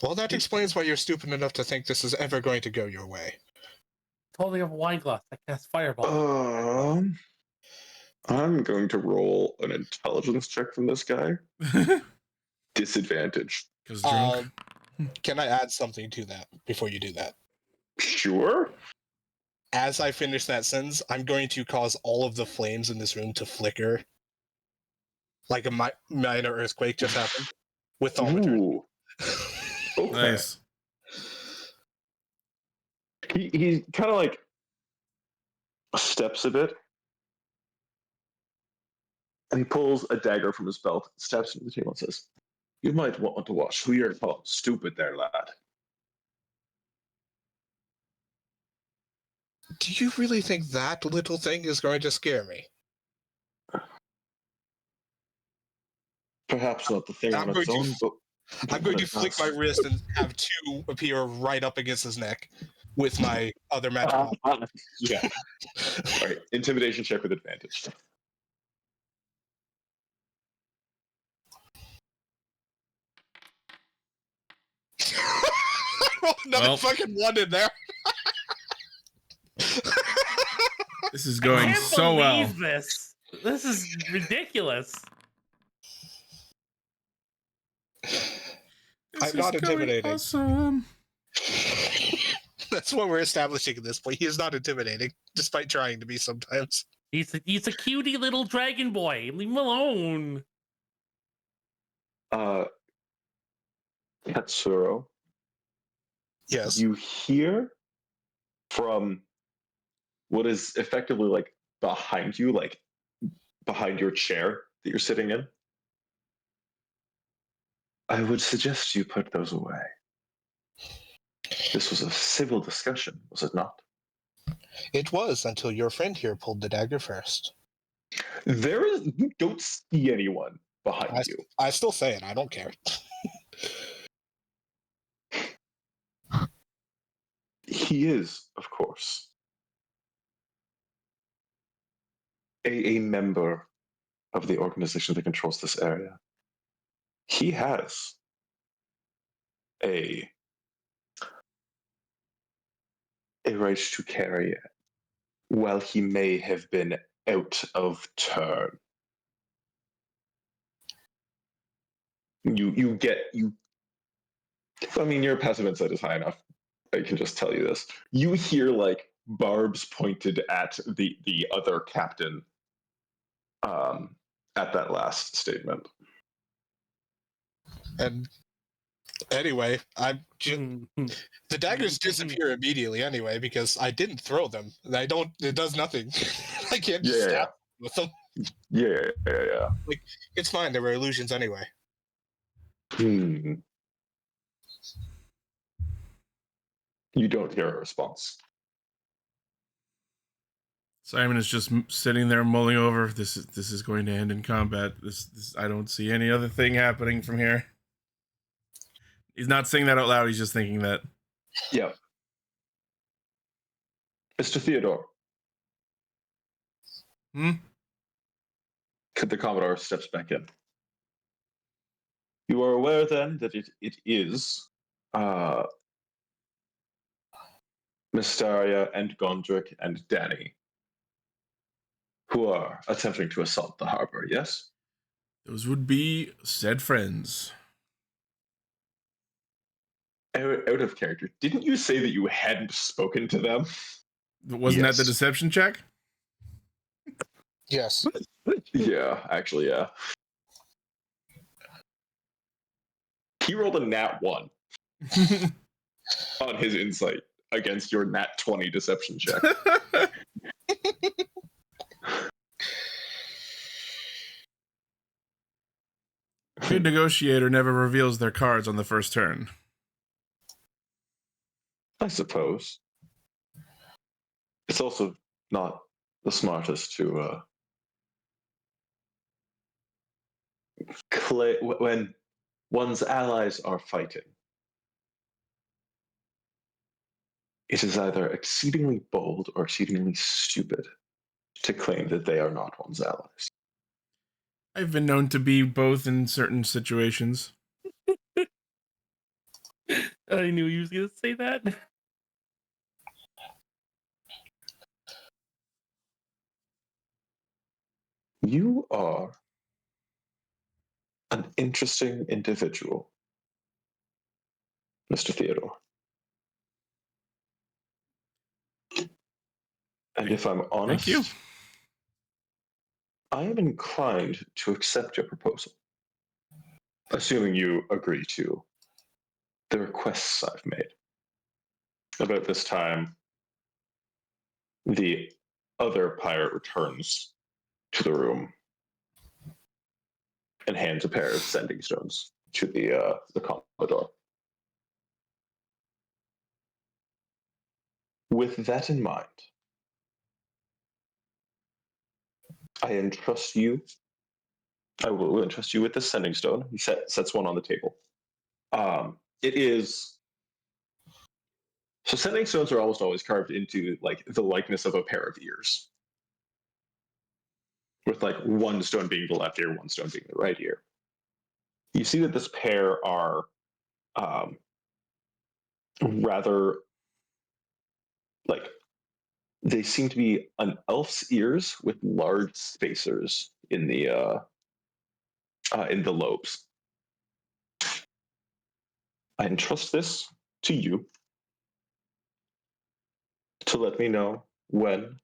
Well, that explains why you're stupid enough to think this is ever going to go your way.
Holding up a wine glass that casts fireball.
I'm going to roll an intelligence check from this guy. Disadvantage.
Because drunk.
Can I add something to that before you do that?
Sure.
As I finish that sentence, I'm going to cause all of the flames in this room to flicker. Like a minor earthquake just happened. With thaumaturgy.
Ooh. Okay.
Nice.
He kind of like steps a bit. And he pulls a dagger from his belt, steps into the table, and says, "You might want to watch who you're calling stupid there, lad."
Do you really think that little thing is going to scare me?
Perhaps not the thing
I'm
on its
going to-
own, but
I'm going to flick my wrist and have two appear right up against his neck with my other magic.
Yeah. All right. Intimidation check with advantage.
Another
Well.
fucking one in there.
This is
I
going
can't
so well.
believe this. This is ridiculous.
This
I'm not
is going
intimidating.
awesome.
That's what we're establishing at this point. He is not intimidating, despite trying to be sometimes.
He's a cutie little dragon boy. Leave him alone.
Katsuro,
Yes.
you hear from what is effectively like behind you, like behind your chair that you're sitting in. I would suggest you put those away. This was a civil discussion, was it not?
It was until your friend here pulled the dagger first.
You don't see anyone behind you.
I still say it. I don't care.
He is, of course, a member of the organization that controls this area. He has a right to carry it, while he may have been out of turn. I mean, your passive insight is high enough. I can just tell you this. You hear like barbs pointed at the other captain at that last statement.
And anyway, the daggers disappear immediately anyway because I didn't throw them. It does nothing. I can't just stab with them.
Yeah.
It's fine. They were illusions anyway.
You don't hear a response.
Simon is just sitting there mulling over. This is going to end in combat. This I don't see any other thing happening from here. He's not saying that out loud. He's just thinking that.
Yeah. Mr. Theodore. The Commodore steps back in. You are aware then that it is Mysteria and Gondrick and Danny who are attempting to assault the harbor, yes?
Those would be said friends.
Out of character, didn't you say that you hadn't spoken to them?
Wasn't that the deception check?
Yes.
Yeah, actually, yeah. He rolled a nat 1 on his insight against your nat 20 deception check.
Good negotiator never reveals their cards on the first turn.
I suppose. It's also not the smartest to when one's allies are fighting, it is either exceedingly bold or exceedingly stupid to claim that they are not one's allies.
I've been known to be both in certain situations.
I knew he was going to say that.
You are an interesting individual, Mr. Theodore. And if I'm honest,
Thank you.
I am inclined to accept your proposal, assuming you agree to the requests I've made. About this time, the other pirate returns to the room and hands a pair of sending stones to the Commodore. With that in mind, I entrust you. I will entrust you with this sending stone. He sets one on the table. It is so. Sending stones are almost always carved into like the likeness of a pair of ears, with like one stone being the left ear, one stone being the right ear. You see that this pair are rather like they seem to be an elf's ears with large spacers in the lobes. I entrust this to you to let me know when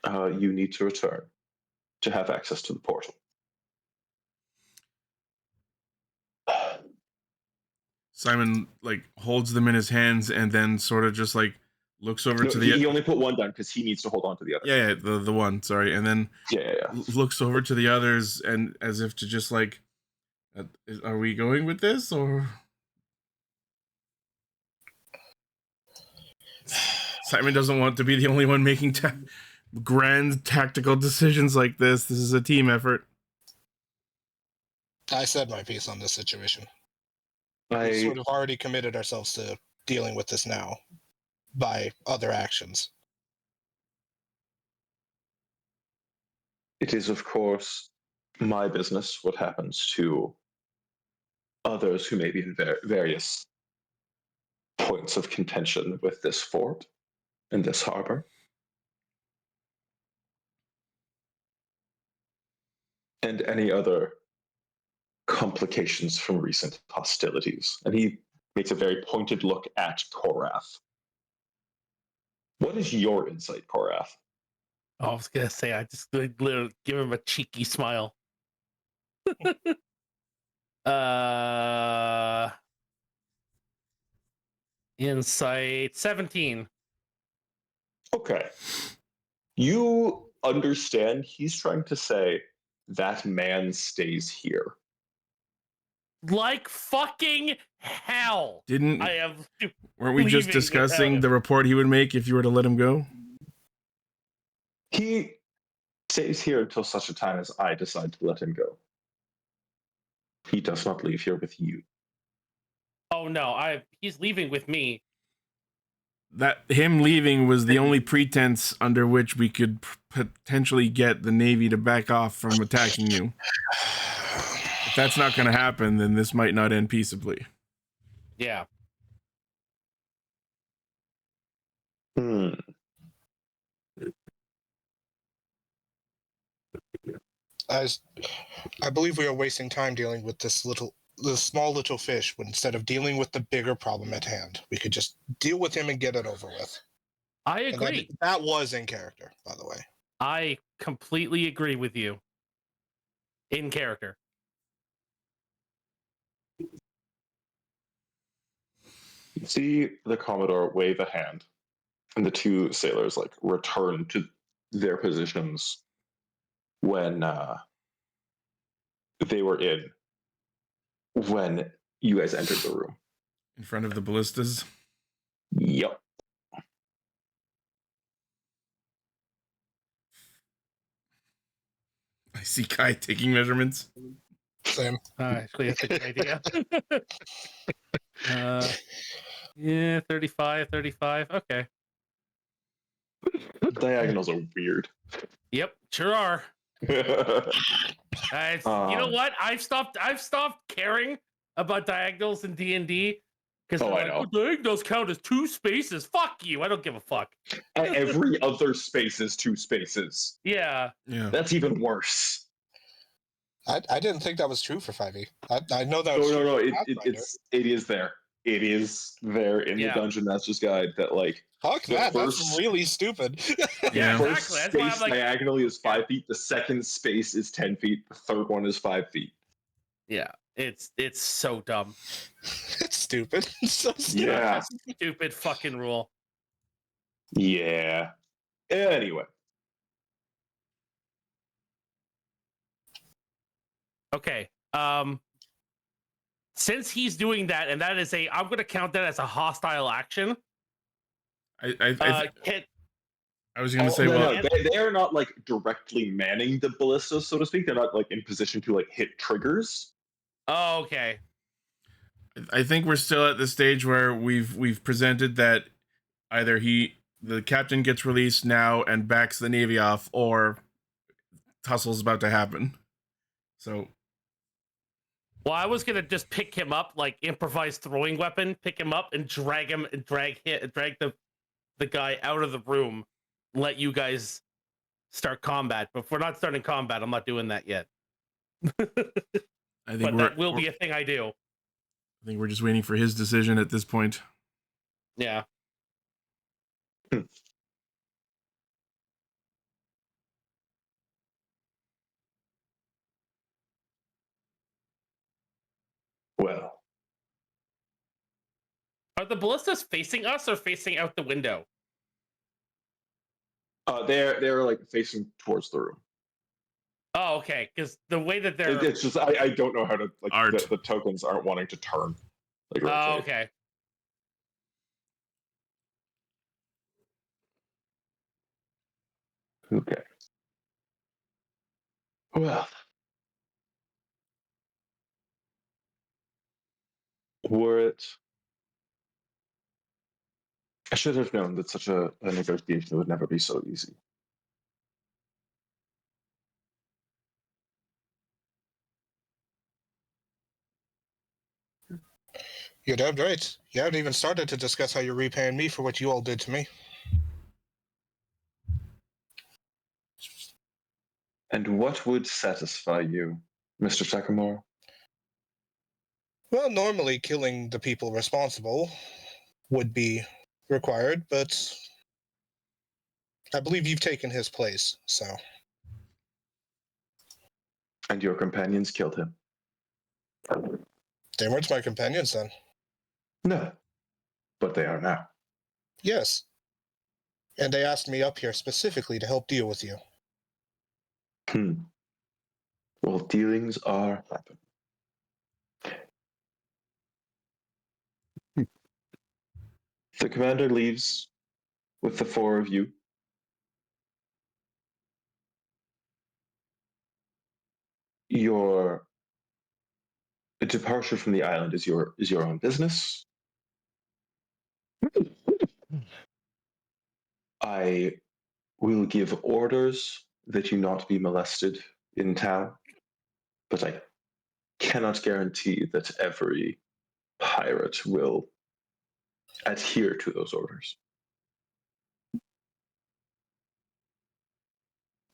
you need to return to have access to the portal.
Simon like holds them in his hands and then sort of just like looks over to the.
He only put one down because he needs to hold on to the other.
Yeah, the one. Sorry, and then
Yeah.
looks over to the others and as if to just like, are we going with this or? Simon doesn't want to be the only one making grand tactical decisions like this. This is a team effort.
I said my piece on this situation. We
I
sort of already committed ourselves to dealing with this now by other actions.
It is, of course, my business what happens to others who may be in various points of contention with this fort and this harbor. And any other complications from recent hostilities. And he makes a very pointed look at Korath. What is your insight, Korath?
I was going to say, I just literally give him a cheeky smile. Insight 17.
Okay. You understand he's trying to say that man stays here.
Like fucking hell.
Weren't we just
leaving
discussing
without
the report he would make if you were to let him go?
He stays here until such a time as I decide to let him go. He does not leave here with you.
Oh no, he's leaving with me.
That him leaving was the only pretense under which we could potentially get the Navy to back off from attacking you. If that's not going to happen, then this might not end peaceably.
Yeah.
As I believe we are wasting time dealing with this small little fish when instead of dealing with the bigger problem at hand. We could just deal with him and get it over with.
I agree.
And that was in character, by the way.
I completely agree with you. In character.
You see the Commodore wave a hand, and the two sailors like return to their positions when they were in when you guys entered the room.
In front of the ballistas?
Yep.
I see Kai taking measurements.
Same.
Actually, that's a good idea. Yeah, 35, 35. Okay.
Diagonals are weird.
Yep, sure are. You know what? I've stopped caring about diagonals in D&D because
Oh,
they're
I
like,
know.
oh, diagonals count as 2 spaces. Fuck you. I don't give a fuck.
Every other space is 2 spaces.
Yeah.
Yeah.
That's even worse.
I didn't think that was true for 5e. I know that.
No.
For
It
Pathfinder.
is there. It is there in the
Yeah.
Dungeon Master's Guide that like
Fuck
the
that.
first-
That's really stupid.
Yeah,
the first
exactly. That's why I'm
space
like,
diagonally is 5
Yeah.
feet. The second space is 10 feet. The third one is 5 feet.
yeah, it's so dumb.
It's stupid. It's so stupid.
Yeah.
Stupid fucking rule.
Yeah. Anyway.
Okay. Since he's doing that, and that is I'm going to count that as a hostile action.
I was gonna
Oh,
say,
no,
well,
no, they are not like directly manning the ballistas, so to speak. They're not like in position to like hit triggers.
Oh, okay.
I think we're still at the stage where we've presented that either the captain gets released now and backs the Navy off, or tussle's about to happen. So
Well, I was gonna just pick him up, like improvised throwing weapon, pick him up and drag the guy out of the room, let you guys start combat. But if we're not starting combat, I'm not doing that yet.
I think
But that will be a thing I do.
I think we're just waiting for his decision at this point.
Yeah.
Well,
Are the ballistas facing us or facing out the window?
they're like facing towards the room.
Oh, okay. Because the way that they're
It's just I don't know how to like
Art.
the tokens aren't wanting to turn. Like,
Oh,
rotate.
okay.
Okay. Well, were it, I should have known that such a negotiation would never be so easy.
You're damn right. You haven't even started to discuss how you're repaying me for what you all did to me.
And what would satisfy you, Mr. Sakamura?
Well, normally killing the people responsible would be required, but I believe you've taken his place, so.
And your companions killed him?
They weren't my companions then.
No, but they are now.
Yes. And they asked me up here specifically to help deal with you.
Well, dealings are happening. The commander leaves with the 4 of you. Your departure from the island is your own business. I will give orders that you not be molested in town, but I cannot guarantee that every pirate will adhere to those orders.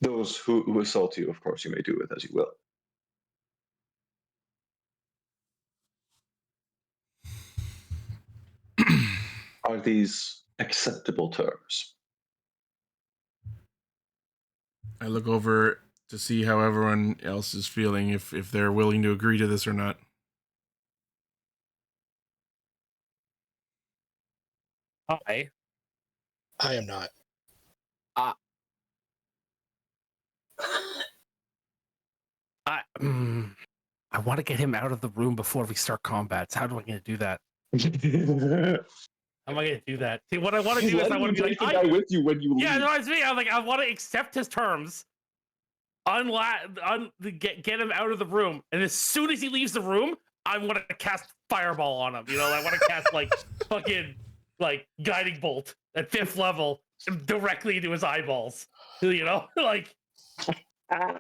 Those who assault you, of course, you may do with as you will. Are these acceptable terms?
I look over to see how everyone else is feeling, if they're willing to agree to this or not.
I
I am not.
I want to get him out of the room before we start combats. How am I going to do that? How am I going to do that? See, what I want to do is I want to be like,
the guy with you when you leave.
yeah, no, it's me. I'm like, I want to accept his terms, get him out of the room, and as soon as he leaves the room, I want to cast fireball on him. You know, I want to cast like fucking like guiding bolt at 5th level directly into his eyeballs. You know, like I'll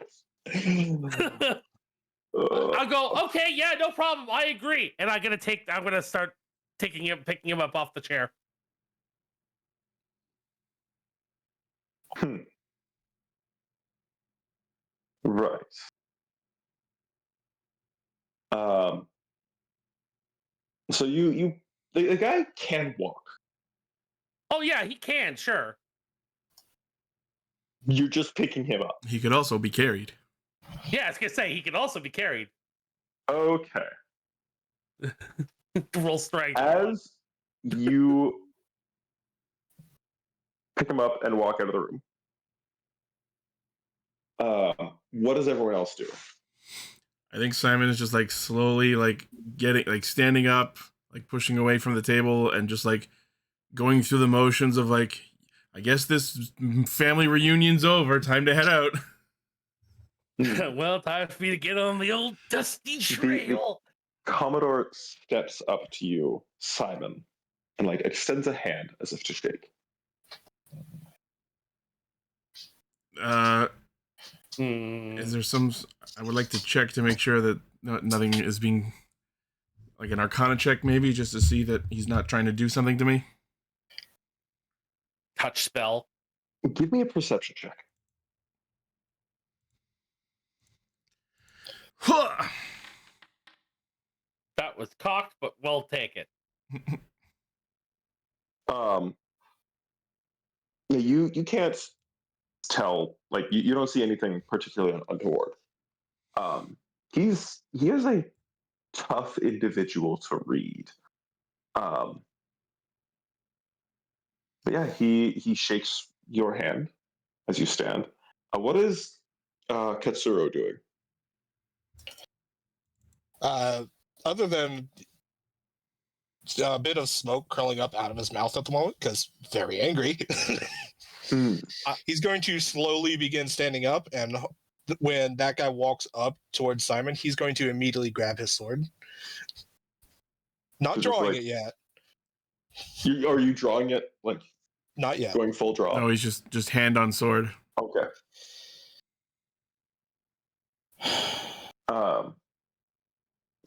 go, okay, yeah, no problem, I agree, and I'm gonna start picking him up off the chair.
Right. So the guy can walk.
Oh yeah, he can, sure.
You're just picking him up.
He could also be carried.
Yeah, I was gonna say he can also be carried.
Okay.
Roll strength.
As you pick him up and walk out of the room, what does everyone else do?
I think Simon is just like slowly like standing up, like pushing away from the table and just like going through the motions of like, I guess this family reunion's over. Time to head out.
Well, time for me to get on the old dusty trail.
Commodore steps up to you, Simon, and like extends a hand as if to shake.
Is there some? I would like to check to make sure that nothing is being, like an Arcana check, maybe, just to see that he's not trying to do something to me.
Touch spell.
Give me a perception check.
That was cocked, but we'll take it.
Yeah, you can't tell, like you don't see anything particularly untoward. He is a tough individual to read. But yeah, he shakes your hand as you stand. What is Katsuro doing?
Other than a bit of smoke curling up out of his mouth at the moment, because very angry, he's going to slowly begin standing up, and when that guy walks up towards Simon, he's going to immediately grab his sword. Not drawing it yet.
Are you drawing it, like?
Not yet.
Going full draw?
No, he's just hand on sword.
Okay.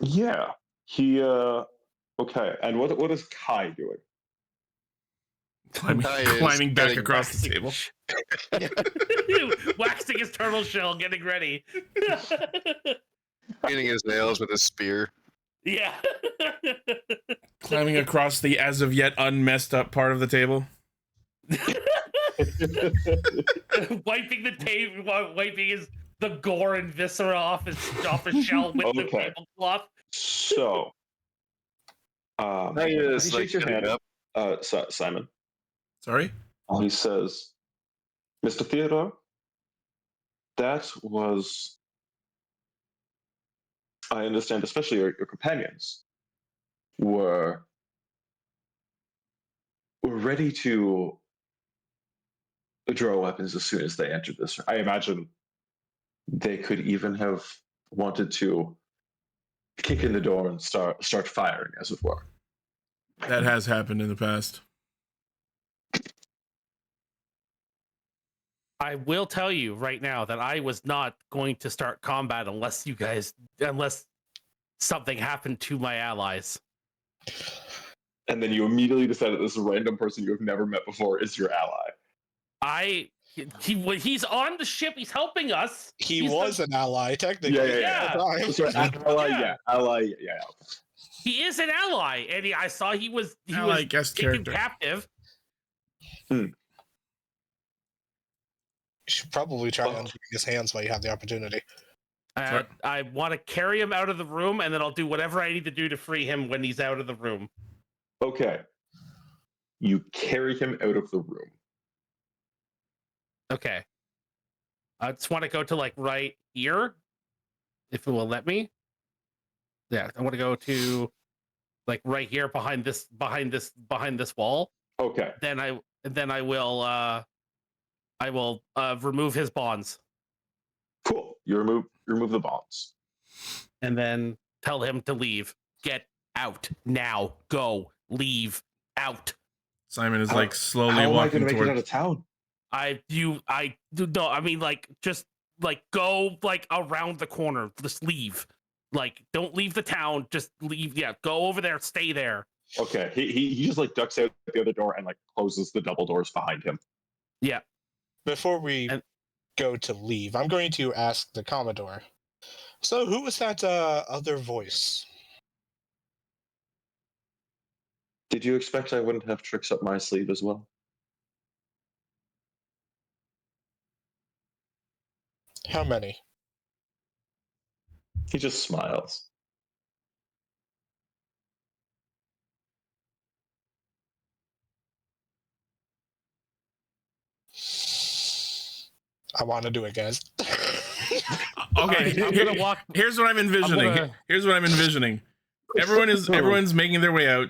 Yeah. He okay. And what is Kai doing?
Climbing back across the table.
Waxing his turtle shell, getting ready.
Hitting his nails with a spear.
Yeah.
Climbing across the as of yet unmessed up part of the table.
Wiping the table, the gore and viscera off his shell with the tablecloth.
So, he shakes your hand up, Simon.
Sorry?
He says, Mr. Theodore, that was, I understand, especially your companions were ready to draw weapons as soon as they entered this. I imagine they could even have wanted to kick in the door and start firing, as it were.
That has happened in the past.
I will tell you right now that I was not going to start combat unless something happened to my allies.
And then you immediately decided this random person you have never met before is your ally.
He's on the ship. He's helping us.
He's was an ally, technically.
Yeah.
Sorry, ally. Yeah.
He is an ally, and I saw he was
guest
taken
character.
captive.
You should probably try to undo his hands while you have the opportunity.
I want to carry him out of the room, and then I'll do whatever I need to do to free him when he's out of the room.
Okay. You carry him out of the room.
Okay. I just want to go to like right here, if it will let me. Yeah, I want to go to like right here behind this wall.
Okay.
Then I will remove his bonds.
Cool. You remove the bonds.
And then tell him to leave. Get out now. Go. Leave. Out.
Simon is
How-
like slowly
How am I
walking
going to make it out
towards.
of town?
No, I mean, like, just like go like around the corner. Just leave. Like, don't leave the town. Just leave. Yeah, go over there. Stay there.
Okay, he just like ducks out the other door and like closes the double doors behind him.
Yeah.
Before we go to leave, I'm going to ask the Commodore. So, who was that other voice?
Did you expect I wouldn't have tricks up my sleeve as well?
How many?
He just smiles.
I want to do it, guys.
Okay,
Alright, I'm gonna walk.
here's what I'm envisioning. Here's what I'm envisioning. Everyone's making their way out.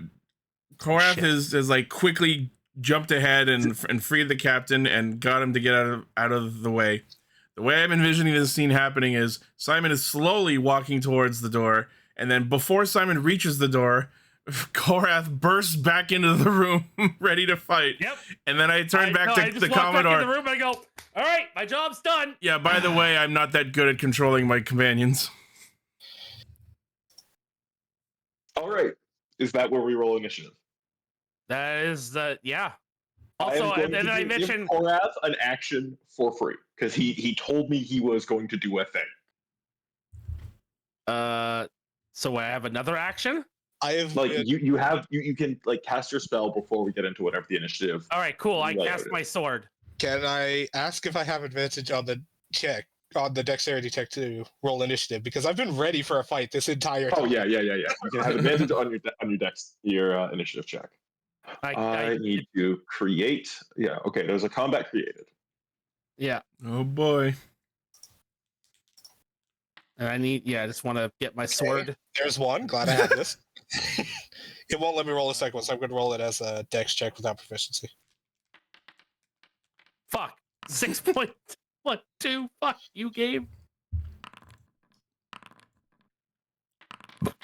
Korath is like quickly jumped ahead and freed the captain and got him to get out of the way. The way I'm envisioning this scene happening is Simon is slowly walking towards the door, and then before Simon reaches the door, Korath bursts back into the room, ready to fight.
Yep.
And then I turn back
I
to
just
the
walk
Commodore.
back in the room and I go, all right, my job's done.
Yeah, by the way, I'm not that good at controlling my companions.
All right, is that where we roll initiative?
That is yeah.
I am
Also,
going
and
to
I
give
mentioned
Korath an action for free because he told me he was going to do a thing.
so I have another action.
I have
Like you can like cast your spell before we get into whatever the initiative.
All right, cool. I
layout
cast
is.
my sword.
Can I ask if I have advantage on the dexterity check to roll initiative? Because I've been ready for a fight this entire time.
Oh yeah. You can have advantage on your initiative check. I need to create. Yeah, okay. There's a combat created.
Yeah,
Oh boy.
and I just want to get my sword.
There's one. Glad I have this. It won't let me roll a second one, so I'm going to roll it as a dex check without proficiency.
Fuck. 6.12. Fuck you, game.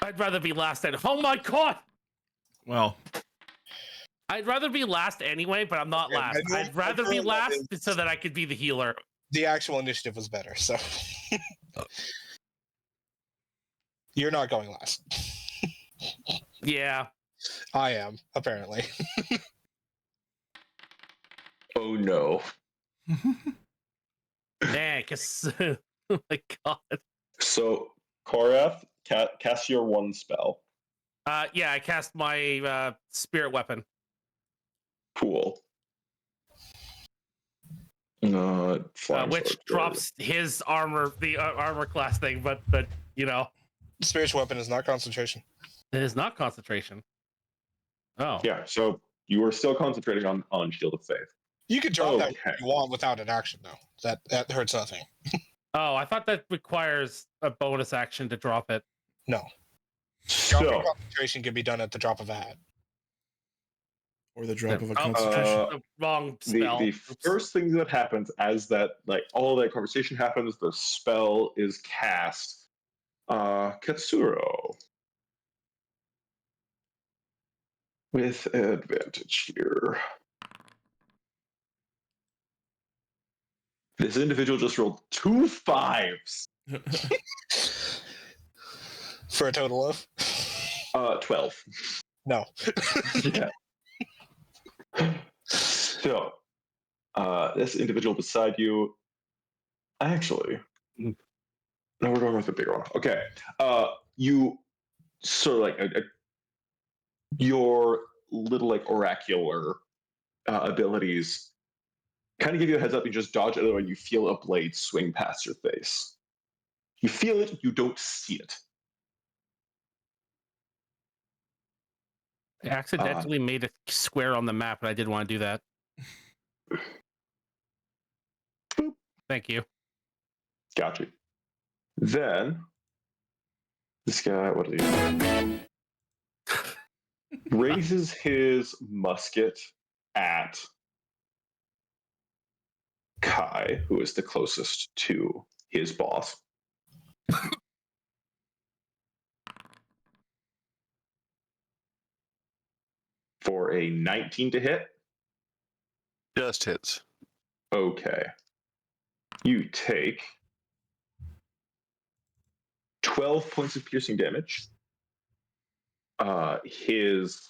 I'd rather be last at. Oh my god.
Well,
I'd rather be last anyway, but I'm not
Yeah,
last.
I know-
I'd rather
I
be
know that
last
is-
so that I could be the healer.
The actual initiative was better, so you're not going last.
Yeah.
I am, apparently.
Oh no.
Man, because oh my god.
So Korath, cast your one spell.
Yeah, I cast my spirit weapon.
Cool.
Which drops his armor, the armor class thing, but you know,
Spiritual weapon is not concentration.
it is not concentration. Oh.
Yeah, so you are still concentrating on Shield of Faith.
You could drop that
Okay.
if you want without an action, though. That hurts nothing.
Oh, I thought that requires a bonus action to drop it.
No. Dropping
So
concentration can be done at the drop of a hat.
or the drop of a
Oh,
concentration.
the wrong spell.
the
Oops.
first thing that happens as that like all that conversation happens, the spell is cast. Katsuro. With advantage here. This individual just rolled 2 5s.
For a total of?
12.
No.
Yeah. So, this individual beside you, actually, no, we're going with the bigger one. Okay. You sort of like your little like oracular abilities kind of give you a heads up. You just dodge it, and you feel a blade swing past your face. You feel it, you don't see it.
I accidentally made a square on the map, and I didn't want to do that.
Boop.
Thank you.
Got you. Then this guy, what is he? Raises his musket at Kai, who is the closest to his boss. For a 19 to hit.
Just hits.
Okay. You take 12 points of piercing damage. His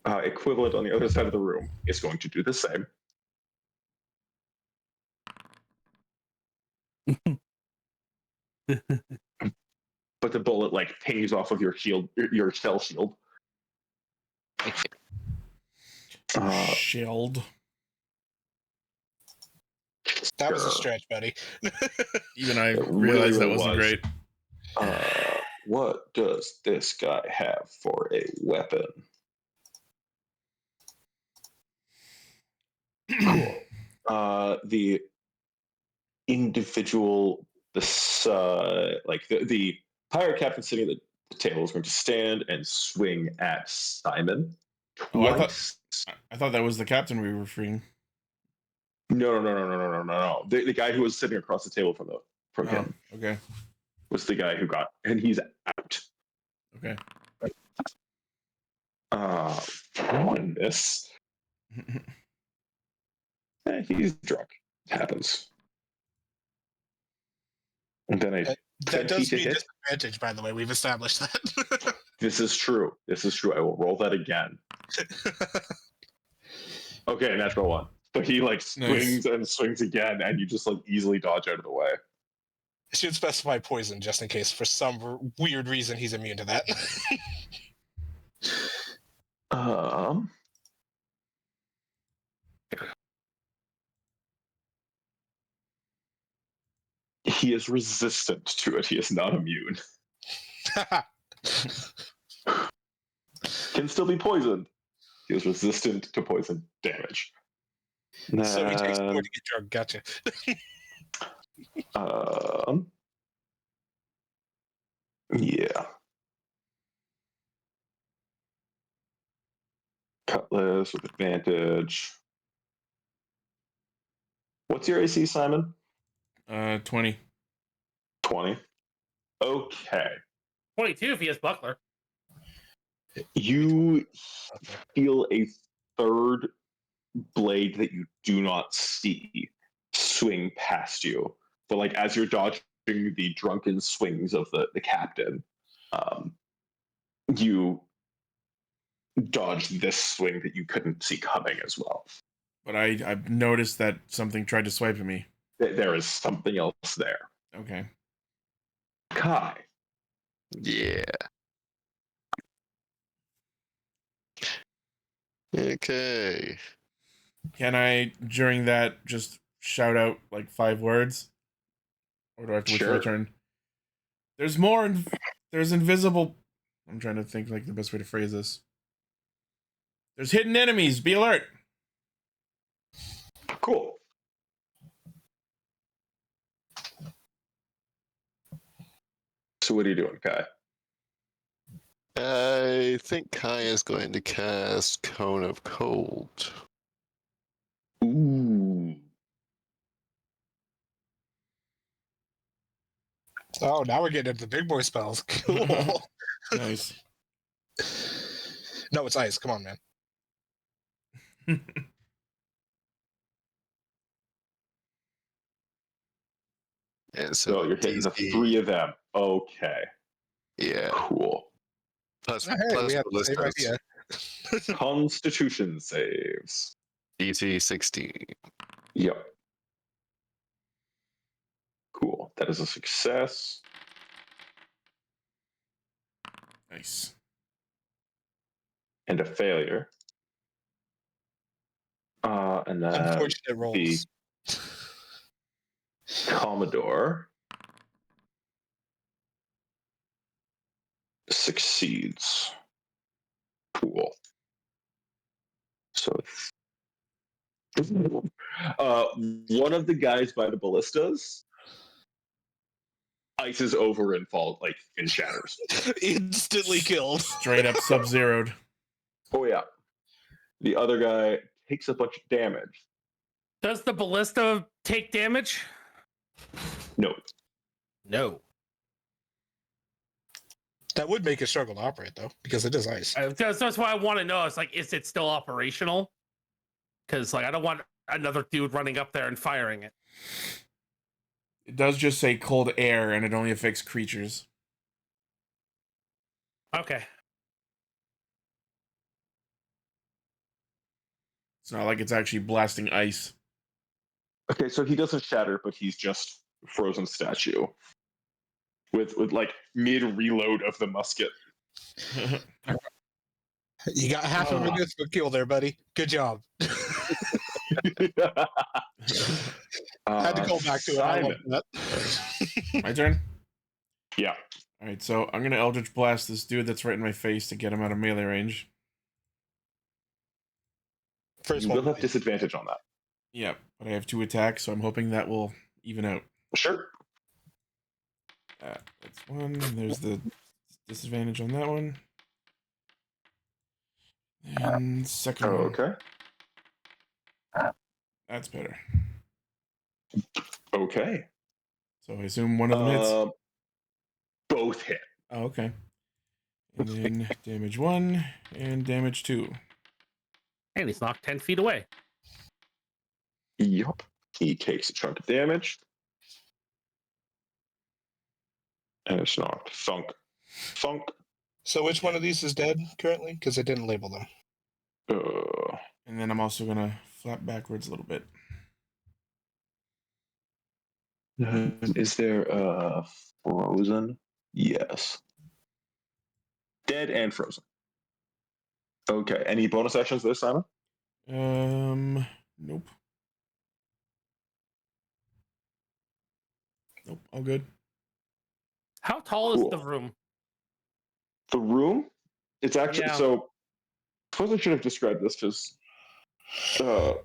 equivalent on the other side of the room is going to do the same. But the bullet like pings off of your shield, your shell shield.
Shield.
That was a
Sure.
stretch, buddy.
Even I
It
realized
really
that wasn't
was.
great.
What does this guy have for a weapon? Cool. The individual, the pirate captain sitting at the table is going to stand and swing at Simon
Oh,
twice.
I thought that was the captain we were freeing.
No. The guy who was sitting across the table from him
Okay.
was the guy who got, and he's out.
Okay.
One miss. He's drunk. It happens. And then
That
20
does
to
be a
hit.
disadvantage, by the way. We've established that.
This is true. I will roll that again. Okay, natural one. But he like swings and swings again, and you just like easily dodge out of the way.
I should specify poison just in case for some weird reason he's immune to that.
He is resistant to it. He is not immune. Can still be poisoned. He is resistant to poison damage.
So he takes more to get drunk. Gotcha.
Yeah. Cutlass with advantage. What's your AC, Simon?
20.
20. Okay.
22 if he has buckler.
You feel a third blade that you do not see swing past you. But like as you're dodging the drunken swings of the captain, you dodge this swing that you couldn't see coming as well.
But I've noticed that something tried to swipe at me.
There is something else there.
Okay.
Kai.
Yeah. Okay.
Can I, during that, just shout out like 5 words? Or do I have to wait for my
Sure.
turn? There's more. There's invisible. I'm trying to think like the best way to phrase this. There's hidden enemies. Be alert.
Cool. So what are you doing, Kai?
I think Kai is going to cast Cone of Cold.
Ooh.
Oh, now we're getting into the big boy spells. Cool.
Nice.
No, it's ice. Come on, man.
And
So you're hitting the 3 of them. Okay.
Yeah.
Cool.
Plus,
Oh, hey,
plus
we have the same
ballistas.
idea.
Constitution saves.
DC 16.
Yep. Cool. That is a success.
Nice.
And a failure. And then
Unfortunate rolls.
the Commodore succeeds. Cool. So one of the guys by the ballistas ices over and falls like in shatters.
Instantly killed.
Straight up sub-zeroed.
Oh yeah. The other guy takes a bunch of damage.
Does the ballista take damage?
No.
No.
That would make it struggle to operate, though, because it is ice.
That's why I want to know. It's like, is it still operational? Because like, I don't want another dude running up there and firing it.
It does just say cold air, and it only affects creatures.
Okay.
It's not like it's actually blasting ice.
Okay, so he doesn't shatter, but he's just frozen statue with like mid reload of the musket.
You got half of an instant kill there, buddy. Good job. Had to call back to it. I love that.
My turn?
Yeah.
Alright, so I'm gonna Eldritch Blast this dude that's right in my face to get him out of melee range.
First
You
one.
will have disadvantage on that.
Yep, but I have 2 attacks, so I'm hoping that will even out.
Sure.
That's 1. There's the disadvantage on that one. And second one.
Okay.
That's better.
Okay.
So I assume one of them hits.
Both hit.
Oh, okay. And then damage 1 and damage 2.
And he's knocked 10 feet away.
Yup. He takes a chunk of damage. And it's knocked. Thunk. Thunk.
So which one of these is dead currently? Because I didn't label them.
And then I'm also gonna flap backwards a little bit.
Is there frozen? Yes. Dead and frozen. Okay. Any bonus actions there, Simon?
Nope. Nope, all good.
How tall
Cool.
is the room?
The room? It's actually
Yeah.
so. I suppose I should have described this because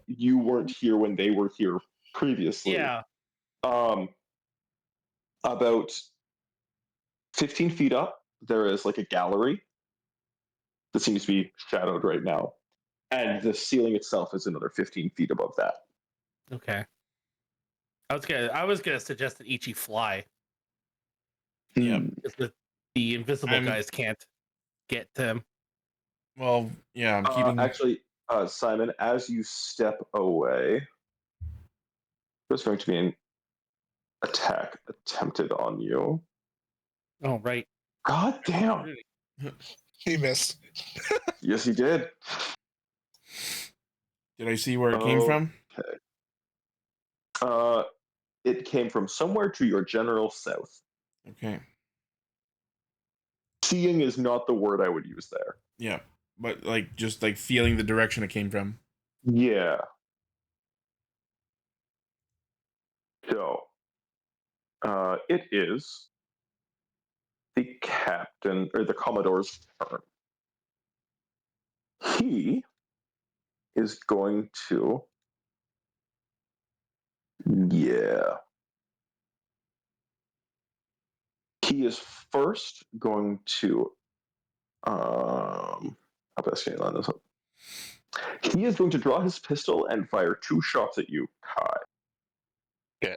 you weren't here when they were here previously.
Yeah.
About 15 feet up, there is like a gallery that seems to be shadowed right now, and the ceiling itself is another 15 feet above that.
Okay. I was gonna suggest that Ichi fly.
Yep.
Because the invisible guys can't get to him.
Well, yeah, I'm keeping.
Actually, Simon, as you step away, there's going to be an attack attempted on you.
Oh, right.
God damn.
He missed.
Yes, he did.
Did I see where it came from?
Okay. It came from somewhere to your general south.
Okay.
Seeing is not the word I would use there.
Yeah, but like just like feeling the direction it came from.
Yeah. So, it is the captain or the Commodore's turn. He is going to. Yeah. He is first going to. How best can I line this up? He is going to draw his pistol and fire 2 shots at you, Kai.
Yeah.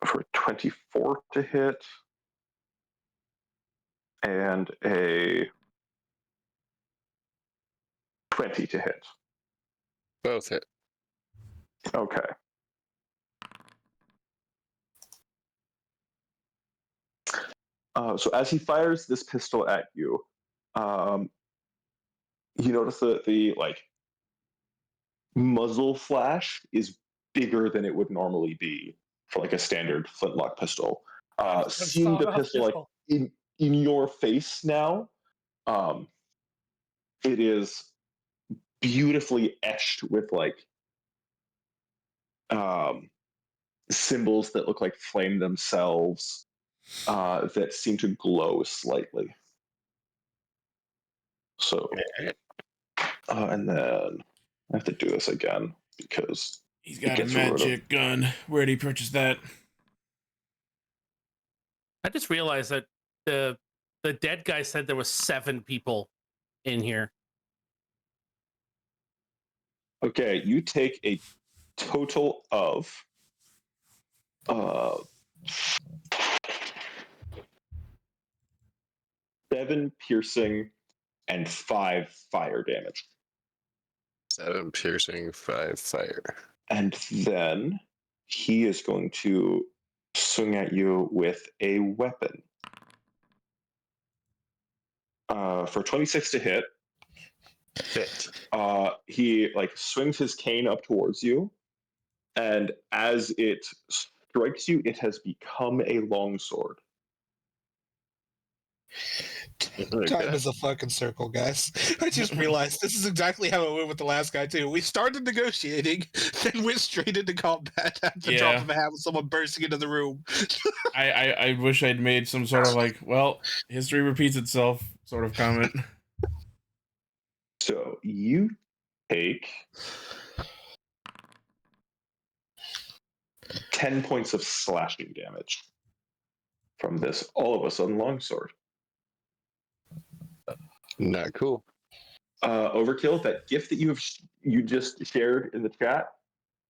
For 24 to hit and a 20 to hit.
Both hit.
Okay. So as he fires this pistol at you, you notice that the like muzzle flash is bigger than it would normally be for like a standard flintlock pistol. Seeing the pistol like in your face now, it is beautifully etched with like symbols that look like flame themselves, that seem to glow slightly. So, and then I have to do this again because
He's got a magic gun. Where'd he purchase that?
I just realized that the the dead guy said there was 7 people in here.
Okay, you take a total of 7 piercing and 5 fire damage.
7 piercing, 5 fire.
And then he is going to swing at you with a weapon. For 26 to hit.
Hit.
He like swings his cane up towards you, and as it strikes you, it has become a longsword.
Time is a fucking circle, guys. I just realized this is exactly how it went with the last guy too. We started negotiating, then went straight into combat at the drop of a hat with someone bursting into the room.
I wish I'd made some sort of like, well, history repeats itself sort of comment.
So you take 10 points of slashing damage from this all of a sudden longsword.
Not cool.
Overkill, that gift that you just shared in the chat,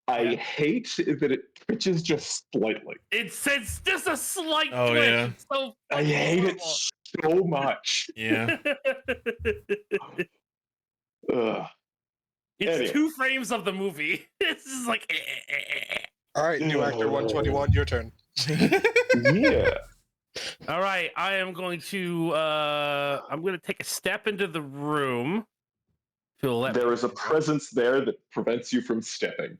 I hate that it twitches just slightly.
It's just a slight
Oh,
twitch.
yeah.
It's so
I hate it so much.
Yeah.
Ugh.
It's
Anyway.
2 frames of the movie. It's just like.
All right, new actor 121, your turn.
Yeah.
All right, I am going to. I'm going to take a step into the room.
There is a presence there that prevents you from stepping.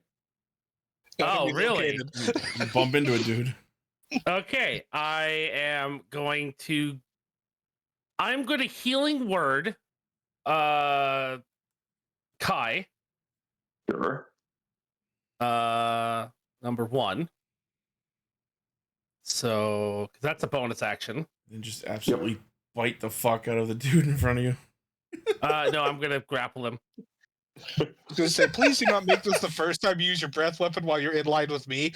Oh, really?
You bump into a dude.
Okay, I'm going to healing word. Kai.
Sure.
Number 1. So, 'cause that's a bonus action.
And just absolutely bite the fuck out of the dude in front of you.
No, I'm gonna grapple him.
I was gonna say, please do not make this the first time you use your breath weapon while you're in line with me.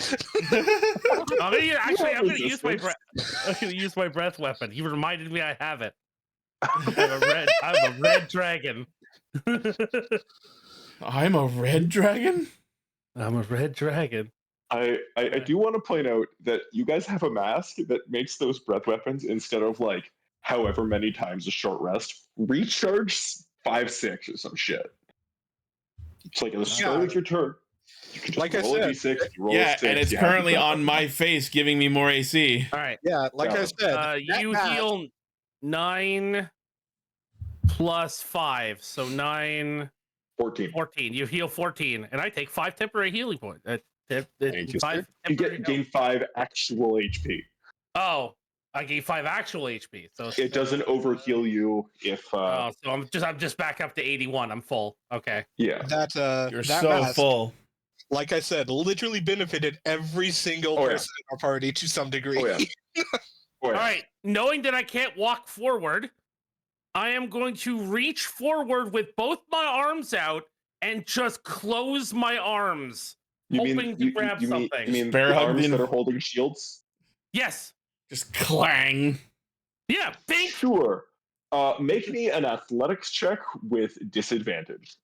I'm gonna use my breath. I'm gonna use my breath weapon. You reminded me I have it. I'm a red dragon.
I'm a red dragon?
I'm a red dragon.
I do want to point out that you guys have a mask that makes those breath weapons, instead of like however many times a short rest, recharge 5-6 or some shit. It's like at the start of your turn, you can just
Like I
roll a
said,
d6, you roll a
Yeah,
6,
and it's
you have
currently
your breath
on my face, giving me more AC.
All right.
Yeah, like I said, that
You
mask-
heal 9 plus 5, so 9,
14.
14. You heal 14, and I take 5 temporary healing points.
Thank you, sir.
You gain 5 actual HP.
Oh, I gave 5 actual HP, so
It doesn't overheal you if.
Oh, so I'm just back up to 81. I'm full. Okay.
Yeah.
You're
that
so
mask,
full.
like I said, literally benefited every single person in our party to some degree.
Oh, yeah.
All right. Knowing that I can't walk forward, I am going to reach forward with both my arms out and just close my arms, hoping to grab something.
You mean
Bear
the
hug
arms
the-
that are holding shields?
Yes.
Just clang.
Yeah. Bink.
Sure. Make me an athletics check with disadvantage.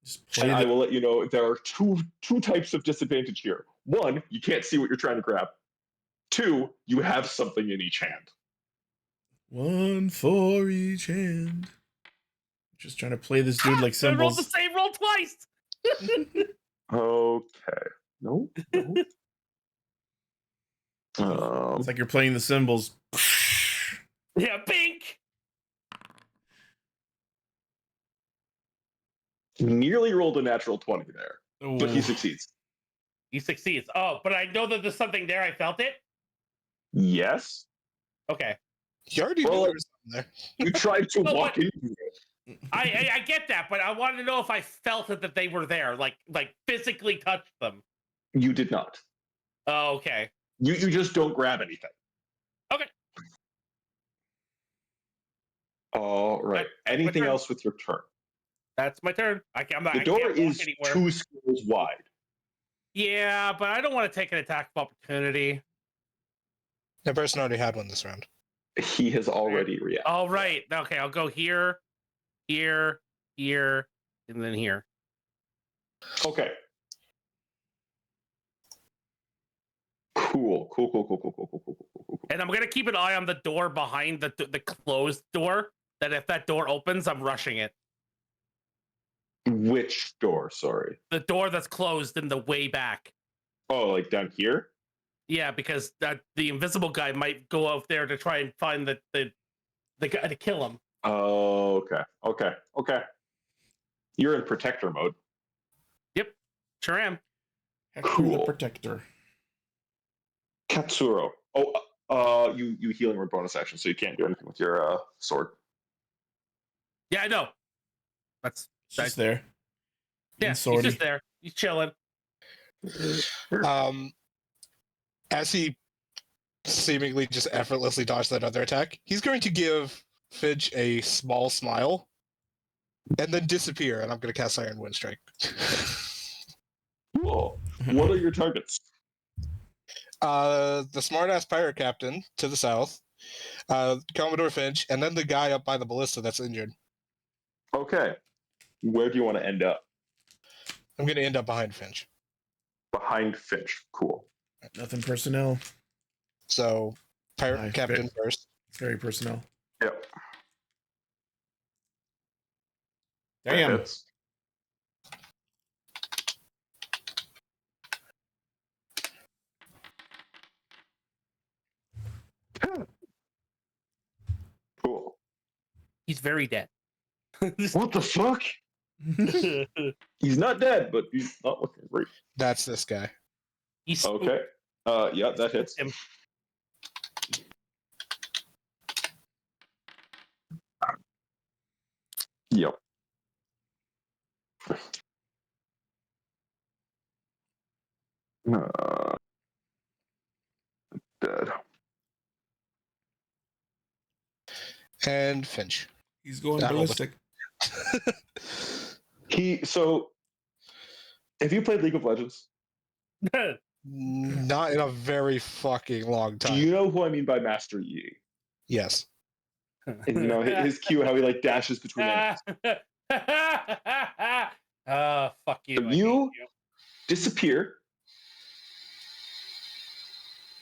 Just play
And I
the
will let you know there are two types of disadvantage here. 1, you can't see what you're trying to grab. 2, you have something in each hand.
1 for each hand. Just trying to play this dude like
I rolled the
cymbals.
same roll twice.
Okay. No.
It's like you're playing the cymbals.
Yeah. Bink.
Nearly rolled a natural 20 there, but he
Ooh.
succeeds.
He succeeds. Oh, but I know that there's something there. I felt it.
Yes.
Okay.
You already
Well,
knew there was something there.
You tried to
No,
walk
but-
into it.
I get that, but I wanted to know if I felt it that they were there, like physically touched them.
You did not.
Oh, okay.
You just don't grab anything.
Okay.
All right. Anything
turn.
else with your turn?
That's my turn. I'm not.
The
I
door
can't walk
is
anywhere.
2 squares wide.
Yeah, but I don't want to take an attack of opportunity.
That person already had one this round.
He has already reacted.
All right. Okay, I'll go here, here, here, and then here.
Okay. Cool.
And I'm gonna keep an eye on the door behind the closed door. That if that door opens, I'm rushing it.
Which door? Sorry.
The door that's closed in the way back.
Oh, like down here?
Yeah, because the invisible guy might go out there to try and find the guy to kill him.
Oh, okay. You're in protector mode.
Yep, sure am.
Hector
Cool.
the Protector.
Katsuro. You healing word bonus action, so you can't do anything with your sword.
Yeah, I know. That's
It's just there.
yeah.
And
He's
swordy.
just there. He's chilling.
As he seemingly just effortlessly dodged that other attack, he's going to give Finch a small smile and then disappear, and I'm going to cast Iron Wind Strike.
Cool. What are your targets?
The smartass pirate captain to the south, Commodore Finch, and then the guy up by the ballista that's injured.
Okay. Where do you want to end up?
I'm going to end up behind Finch.
Behind Finch. Cool.
Nothing personnel.
So, pirate
Nice.
captain first.
Very personnel.
Yep. That
Damn.
hits. Cool.
He's very dead.
What the fuck? He's not dead, but he's not looking great.
That's this guy.
He's
Okay. Yeah, that hits.
him.
Yep. Dead.
And Finch.
He's going
That'll-
ballistic.
Have you played League of Legends?
Not in a very fucking long
Do
time.
you know who I mean by Master Yi?
Yes.
And you know his Q, how he like dashes between enemies.
Fuck you.
So
I hate
you disappear.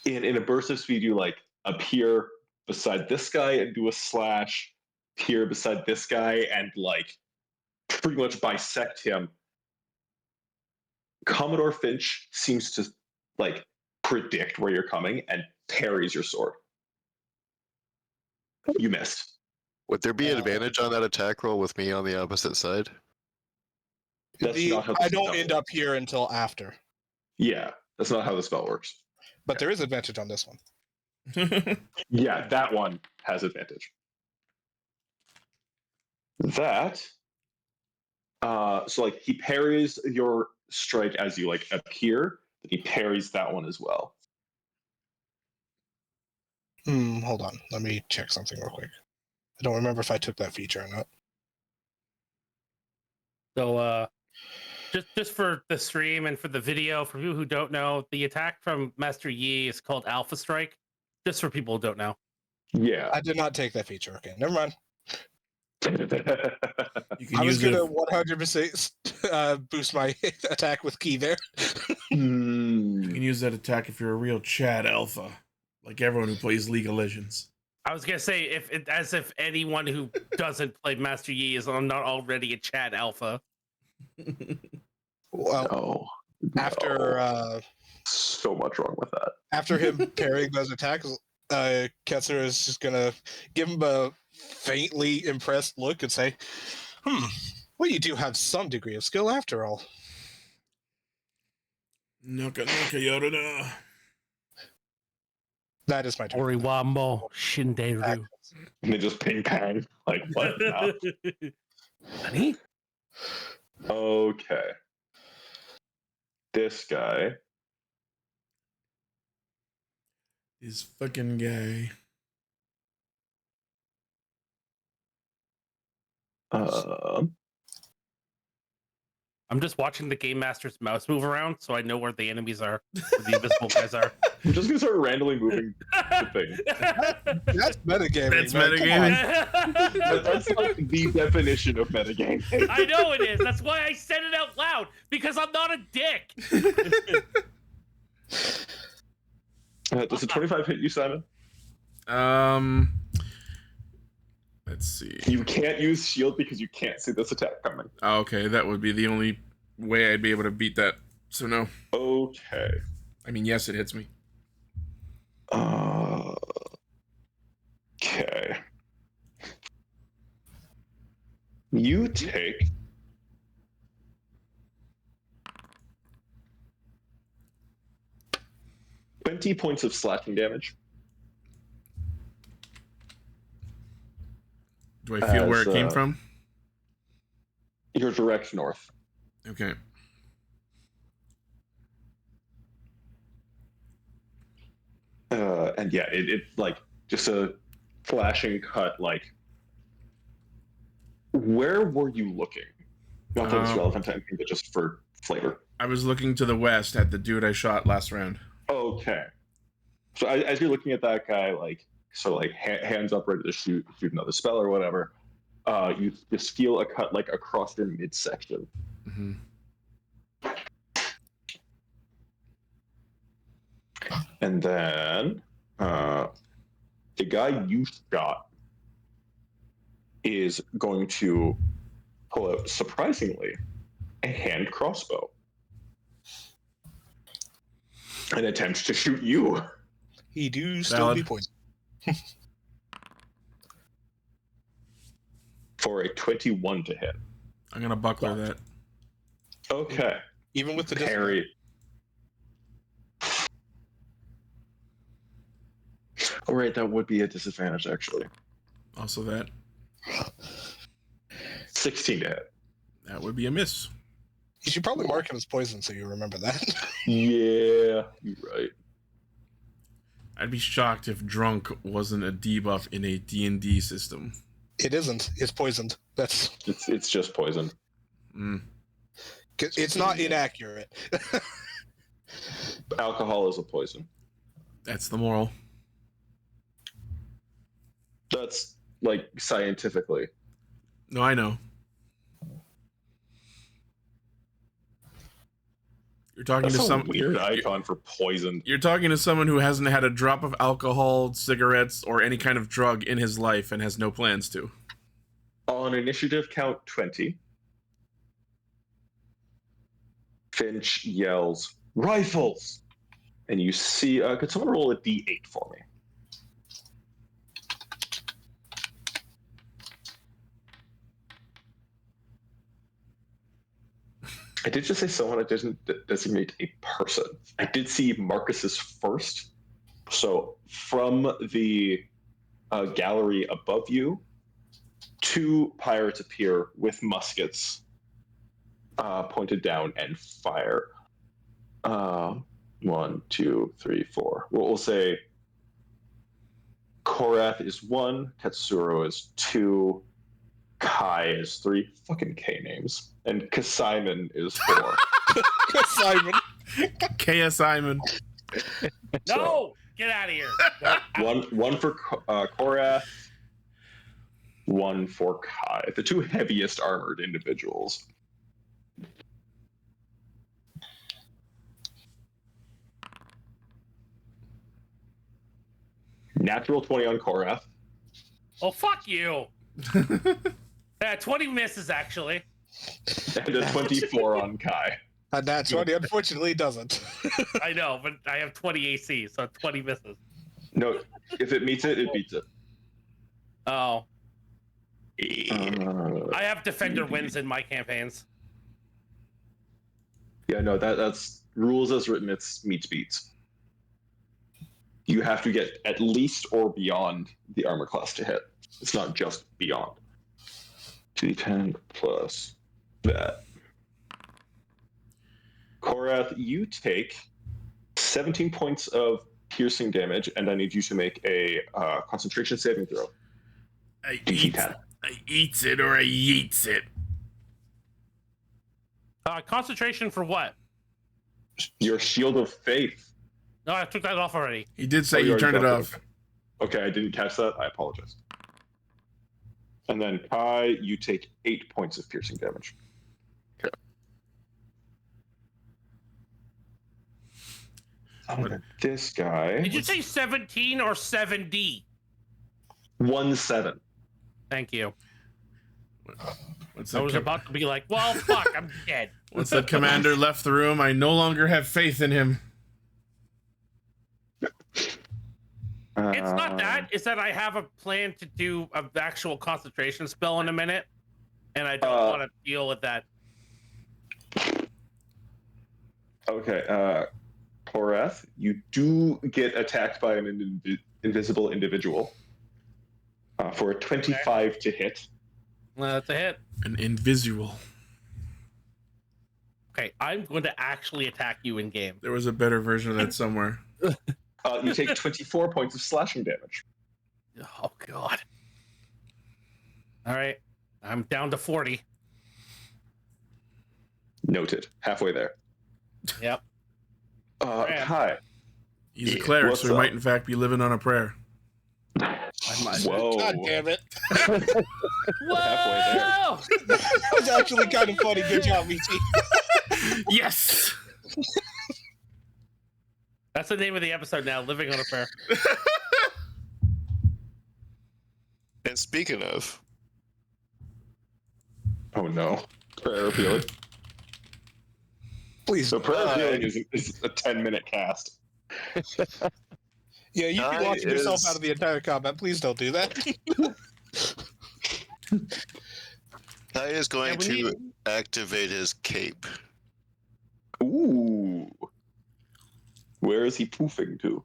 In a burst of speed, you like appear beside this guy and do a slash, appear beside this guy and like pretty much bisect him. Commodore Finch seems to like predict where you're coming and parries your sword. You missed.
Would there be an advantage on that attack roll with me on the opposite side?
That's not how the
I don't
spell
end up here until after.
Yeah, that's not how the spell works.
But there is advantage on this one.
Yeah, that one has advantage. That so like he parries your strike as you like appear, but he parries that one as well.
Hold on. Let me check something real quick. I don't remember if I took that feature or not.
So, just for the stream and for the video, for people who don't know, the attack from Master Yi is called Alpha Strike. Just for people who don't know.
Yeah.
I did not take that feature. Okay, never mind.
You can
I was
use
gonna
it.
100% boost my attack with Key there.
You can use that attack if you're a real Chad Alpha, like everyone who plays League of Legends.
I was gonna say as if anyone who doesn't play Master Yi is not already a Chad Alpha.
Well,
No.
after
So much wrong with that.
after him parrying those attacks, Ketzer is just gonna give him a faintly impressed look and say, well, you do have some degree of skill after all.
Nuka Yorona.
That is my turn.
Oriwambo Shinderu.
And they just ping pong. Like what? No.
Honey?
Okay. This guy.
This fucking guy.
I'm just watching the Game Master's mouse move around, so I know where the enemies are, where the invisible guys are.
I'm just gonna start randomly moving the thing.
That's metagaming.
That's
man. Come
metagaming.
on.
That's like the definition of metagame.
I know it is. That's why I said it out loud, because I'm not a dick.
Does a 25 hit you, Simon?
Let's see.
You can't use shield because you can't see this attack coming.
Okay, that would be the only way I'd be able to beat that. So no.
Okay.
I mean, yes, it hits me.
Okay. You take 20 points of slashing damage.
Do I feel where it came
As,
from?
Your direct north.
Okay.
And yeah, it like just a flashing cut. Like, where were you looking? Not that it's relevant to anything, but just for flavor.
I was looking to the west at the dude I shot last round.
Okay. So as you're looking at that guy, like, so like hands up, ready to shoot another spell or whatever, you just feel a cut like across your midsection.
Mm-hmm.
And then the guy you shot is going to pull out, surprisingly, a hand crossbow and attempt to shoot you.
He do still
Valid.
be poisoned.
For a 21 to hit.
I'm gonna buckler that.
Okay.
Even with the
Parry. Oh, right, that would be a disadvantage, actually.
Also that.
16 to hit.
That would be a miss.
You should probably mark him as poison so you remember that.
Yeah, you're right.
I'd be shocked if drunk wasn't a debuff in a D&D system.
It isn't. It's poisoned. That's.
It's just poison.
Mm.
It's not inaccurate.
Alcohol is a poison.
That's the moral.
That's like scientifically.
No, I know. You're talking
That's
to
a
some
weird icon for poison.
You're talking to someone who hasn't had a drop of alcohol, cigarettes, or any kind of drug in his life and has no plans to.
On initiative count 20, Finch yells, "Rifles!" And you see, could someone roll a d8 for me? I did just say someone. I didn't designate a person. I did see Marcus's first. So from the gallery above you, 2 pirates appear with muskets pointed down and fire. 1, 2, 3, 4. We'll say Korath is 1, Katsuro is 2, Kai is 3. Fucking K names. And Kasimon is 4.
Simon.
K.S. Simon.
No, get out of here.
One for Korath, 1 for Kai. The 2 heaviest armored individuals. Natural 20 on Korath.
Oh, fuck you. Yeah, 20 misses, actually.
And a 24 on Kai.
And that's what he unfortunately doesn't.
I know, but I have 20 AC, so 20 misses.
No, if it meets it, it beats it.
Oh. I have Defender wins in my campaigns.
Yeah, no, that's rules as written. It's meets beats. You have to get at least or beyond the armor class to hit. It's not just beyond. 2d10 plus that. Korath, you take 17 points of piercing damage, and I need you to make a concentration saving throw.
I
DC10.
eats it or I yeets it.
Concentration for what?
Your shield of faith.
No, I took that off already.
He did say
you
you
already
turned it
got
off.
Okay, I didn't catch that. I apologize. And then Kai, you take 8 points of piercing damage. Okay. This guy.
Did you say 17 or 7D?
1-7.
Thank you.
What's
I
that?
was about to be like, well, fuck, I'm dead.
Once the commander left the room, I no longer have faith in him.
It's not that. It's that I have a plan to do an actual concentration spell in a minute, and I don't want to deal with that.
Okay, Koreth, you do get attacked by an invisible individual for a 25 to hit.
That's a hit.
An invisual.
Okay, I'm going to actually attack you in game.
There was a better version of that somewhere.
You take 24 points of slashing damage.
Oh god. All right, I'm down to 40.
Noted. Halfway there.
Yep.
Kai.
He's a cleric,
What's
so he
up?
might in fact be living on a prayer.
Whoa.
God damn it.
Whoa!
Halfway there.
That was actually kind of funny. Good job, Michi.
Yes!
That's the name of the episode now, Living on a Prayer.
And speaking of,
Oh no. Prayer of healing.
Please.
So prayer of healing is a 10-minute cast.
Yeah, you can
Kai
launch yourself
is-
out of the entire combat. Please don't do that.
Kai is going
Yeah, we
to activate his cape.
Ooh. Where is he poofing to?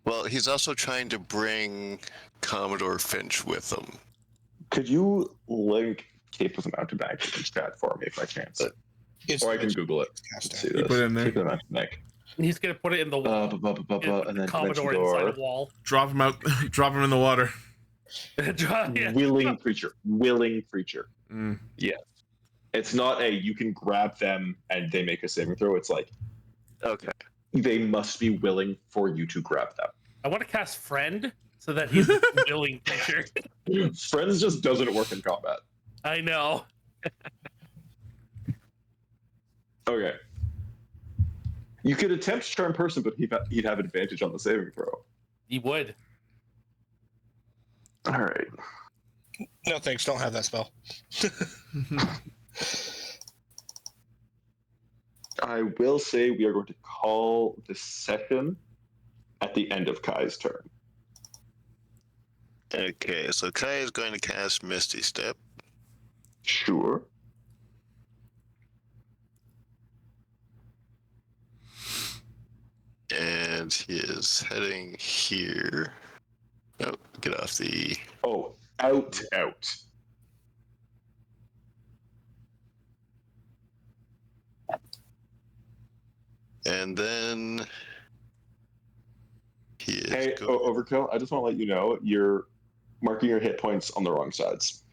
Well, he's also trying to bring Commodore Finch with him.
Could you link Cape of the Mountebank in chat for me by chance?
It's
Or I can Google it.
cast
Let's see
out.
this.
put it in there.
Cape of the Mountebank.
He's gonna put it in the wall.
And then
Commodore
Dimension
inside
Door.
a wall.
Drop him out. Drop him in the water.
Yeah.
Willing creature. Willing creature.
Mm.
It's not a you can grab them and they make a saving throw. It's like
Okay.
they must be willing for you to grab them.
I want to cast Friend so that he's a willing creature.
Friends just doesn't work in combat.
I know.
Okay. You could attempt charm person, but he'd have advantage on the saving throw.
He would.
All right.
No thanks, don't have that spell.
I will say we are going to call the session at the end of Kai's turn.
Okay, so Kai is going to cast Misty Step.
Sure.
And he is heading here. Oh, get off the.
Oh, out.
And then. He is
Hey, Overkill, I just want to let you know you're marking your hit points on the wrong sides.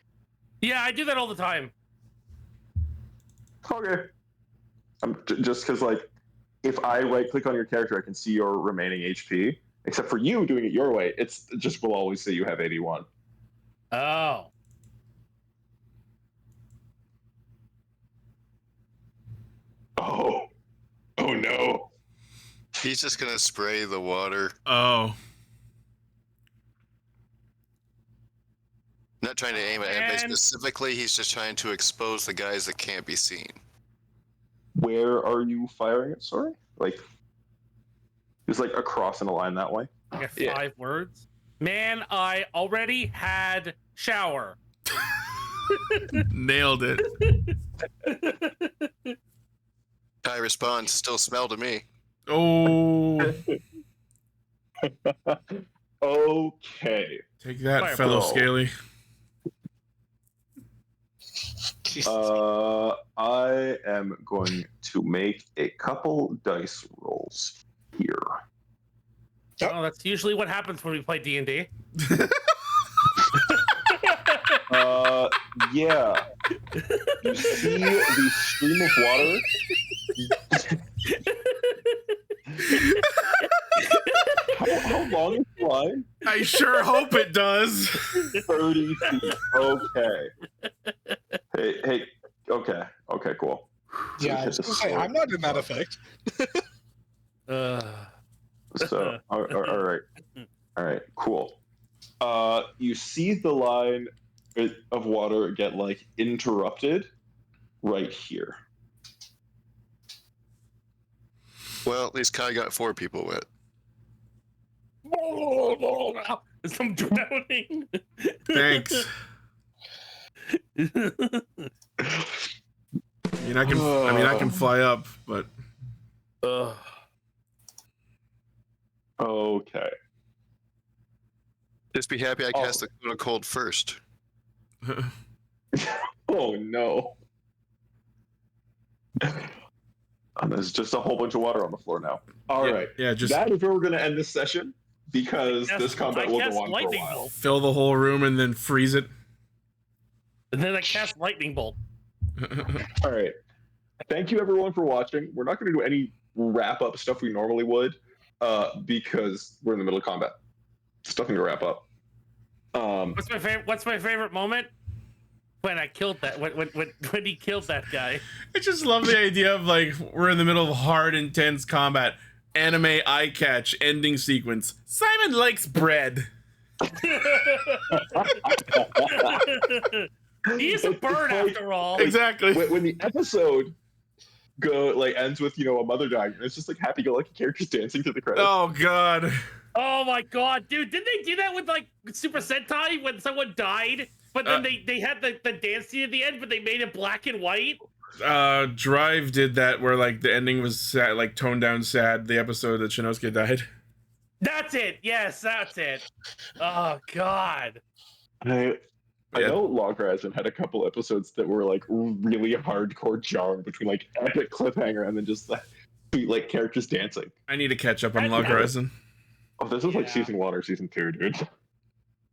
Yeah, I do that all the time.
Okay. Just because, like, if I right-click on your character, I can see your remaining HP. Except for you doing it your way, it just will always say you have 81.
Oh.
Oh no.
He's just gonna spray the water.
Oh.
Not trying to aim at anybody
Man.
specifically, he's just trying to expose the guys that can't be seen.
Where are you firing it? Sorry? Like, just like across in a line that way?
I got
Yeah.
5 words. Man, I already had shower.
Nailed it.
Kai responds, still smell to me.
Oh.
Okay.
Take that,
Fire
fellow
ball.
Scaly.
I am going to make a couple dice rolls here.
Oh, that's usually what happens when we play D&D.
Yeah. You see the stream of water longest line?
I sure hope it does.
30 feet. Okay. Hey. Okay, cool.
Yeah, I was gonna say, I'm not in that effect.
So, all right, cool. You see the line of water get like interrupted right here.
Well, at least Kai got 4 people wet.
I'm drowning.
Thanks. I can fly up, but
Okay.
Just be happy I cast the Cone of Cold first.
Oh no. And there's just a whole bunch of water on the floor now. All right.
yeah, just
That is where we're going to end this session because this combat will go on for a while.
fill the whole room and then freeze it.
And then I cast lightning bolt.
All right. Thank you everyone for watching. We're not going to do any wrap up stuff we normally would because we're in the middle of combat. There's nothing to wrap up.
What's my favorite moment? When I killed that when he killed that guy.
I just love the idea of like we're in the middle of hard, intense combat. Anime eye catch ending sequence. Simon likes bread.
He is a bird after all.
Exactly.
When the episode ends with a mother dying, it's just like happy-go-lucky characters dancing to the credits.
Oh god.
Oh my god, dude! Did they do that with like Super Sentai when someone died? But then they had the dance scene at the end, but they made it black and white.
Drive did that where like the ending was sad, like toned down sad. The episode that Shinosuke died.
That's it. Yes, that's it. Oh god.
I know Log Horizon had a couple episodes that were like really hardcore jarring between like epic cliffhanger and then just like characters dancing.
I need to catch up on Log Horizon.
Oh, this is like season 1 or season 2, dude.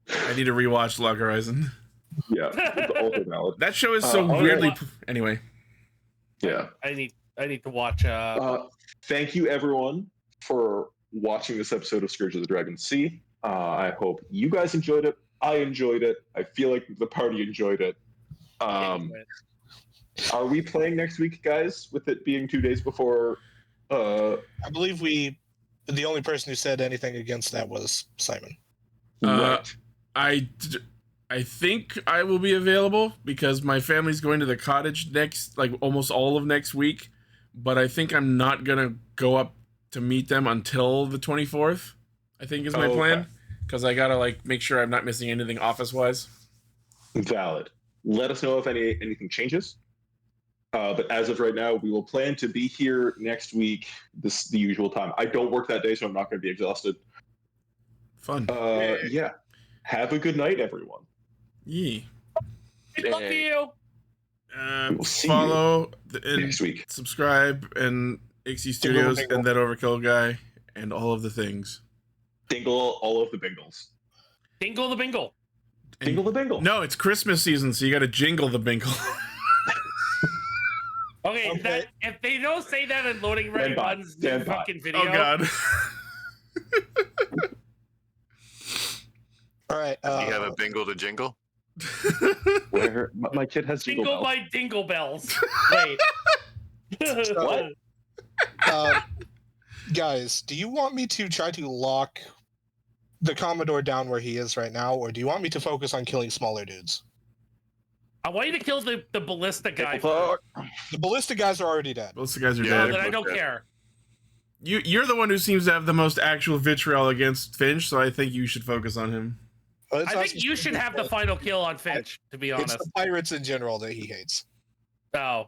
I need to rewatch Log Horizon.
Yeah, it's also valid.
That show is so weirdly. Anyway.
Yeah.
I need to watch.
Thank you everyone for watching this episode of Scourge of the Dragon Sea. I hope you guys enjoyed it. I enjoyed it. I feel like the party enjoyed it. Are we playing next week, guys? With it being 2 days before.
I believe the only person who said anything against that was Simon.
Right.
I think I will be available because my family's going to the cottage almost all of next week, but I think I'm not gonna go up to meet them until the 24th. I think is my plan because I gotta make sure I'm not missing anything office wise.
Valid. Let us know if anything changes. But as of right now, we will plan to be here next week. This the usual time. I don't work that day, so I'm not going to be exhausted.
Fun.
Yeah. Have a good night, everyone.
Yee.
Love you.
We'll see
Follow
you next week.
Subscribe and XE Studios and that Overkill guy and all of the things.
Dingle all of the bingles.
Dingle the bingle.
Dingle the bingle.
No, it's Christmas season, so you got to jingle the bingle.
Okay, if they don't say that in loading ready buttons, the fucking video.
Oh god.
All right.
You have a bingle to jingle?
Where my kid has jingle bells.
My dingle bells. Wait.
What? Guys, do you want me to try to lock the Commodore down where he is right now, or do you want me to focus on killing smaller dudes?
I want you to kill the ballista guy.
The ballista guys are already dead.
Those guys are
Yeah,
dead.
then I don't care.
You're the one who seems to have the most actual vitriol against Finch, so I think you should focus on him.
I think you should have the final kill on Finch, to be honest.
It's the pirates in general that he hates.
Oh.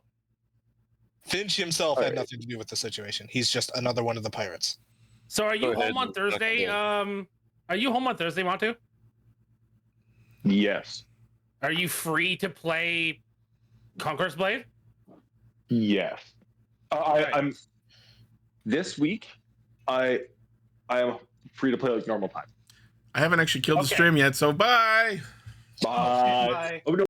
Finch himself had nothing to do with the situation. He's just another one of the pirates.
So are you home on Thursday? Are you home on Thursday, Montu?
Yes.
Are you free to play Conqueror's Blade?
Yes. I'm. This week, I am free to play like normal time.
I haven't actually killed the stream yet, so bye.
Bye.
Bye.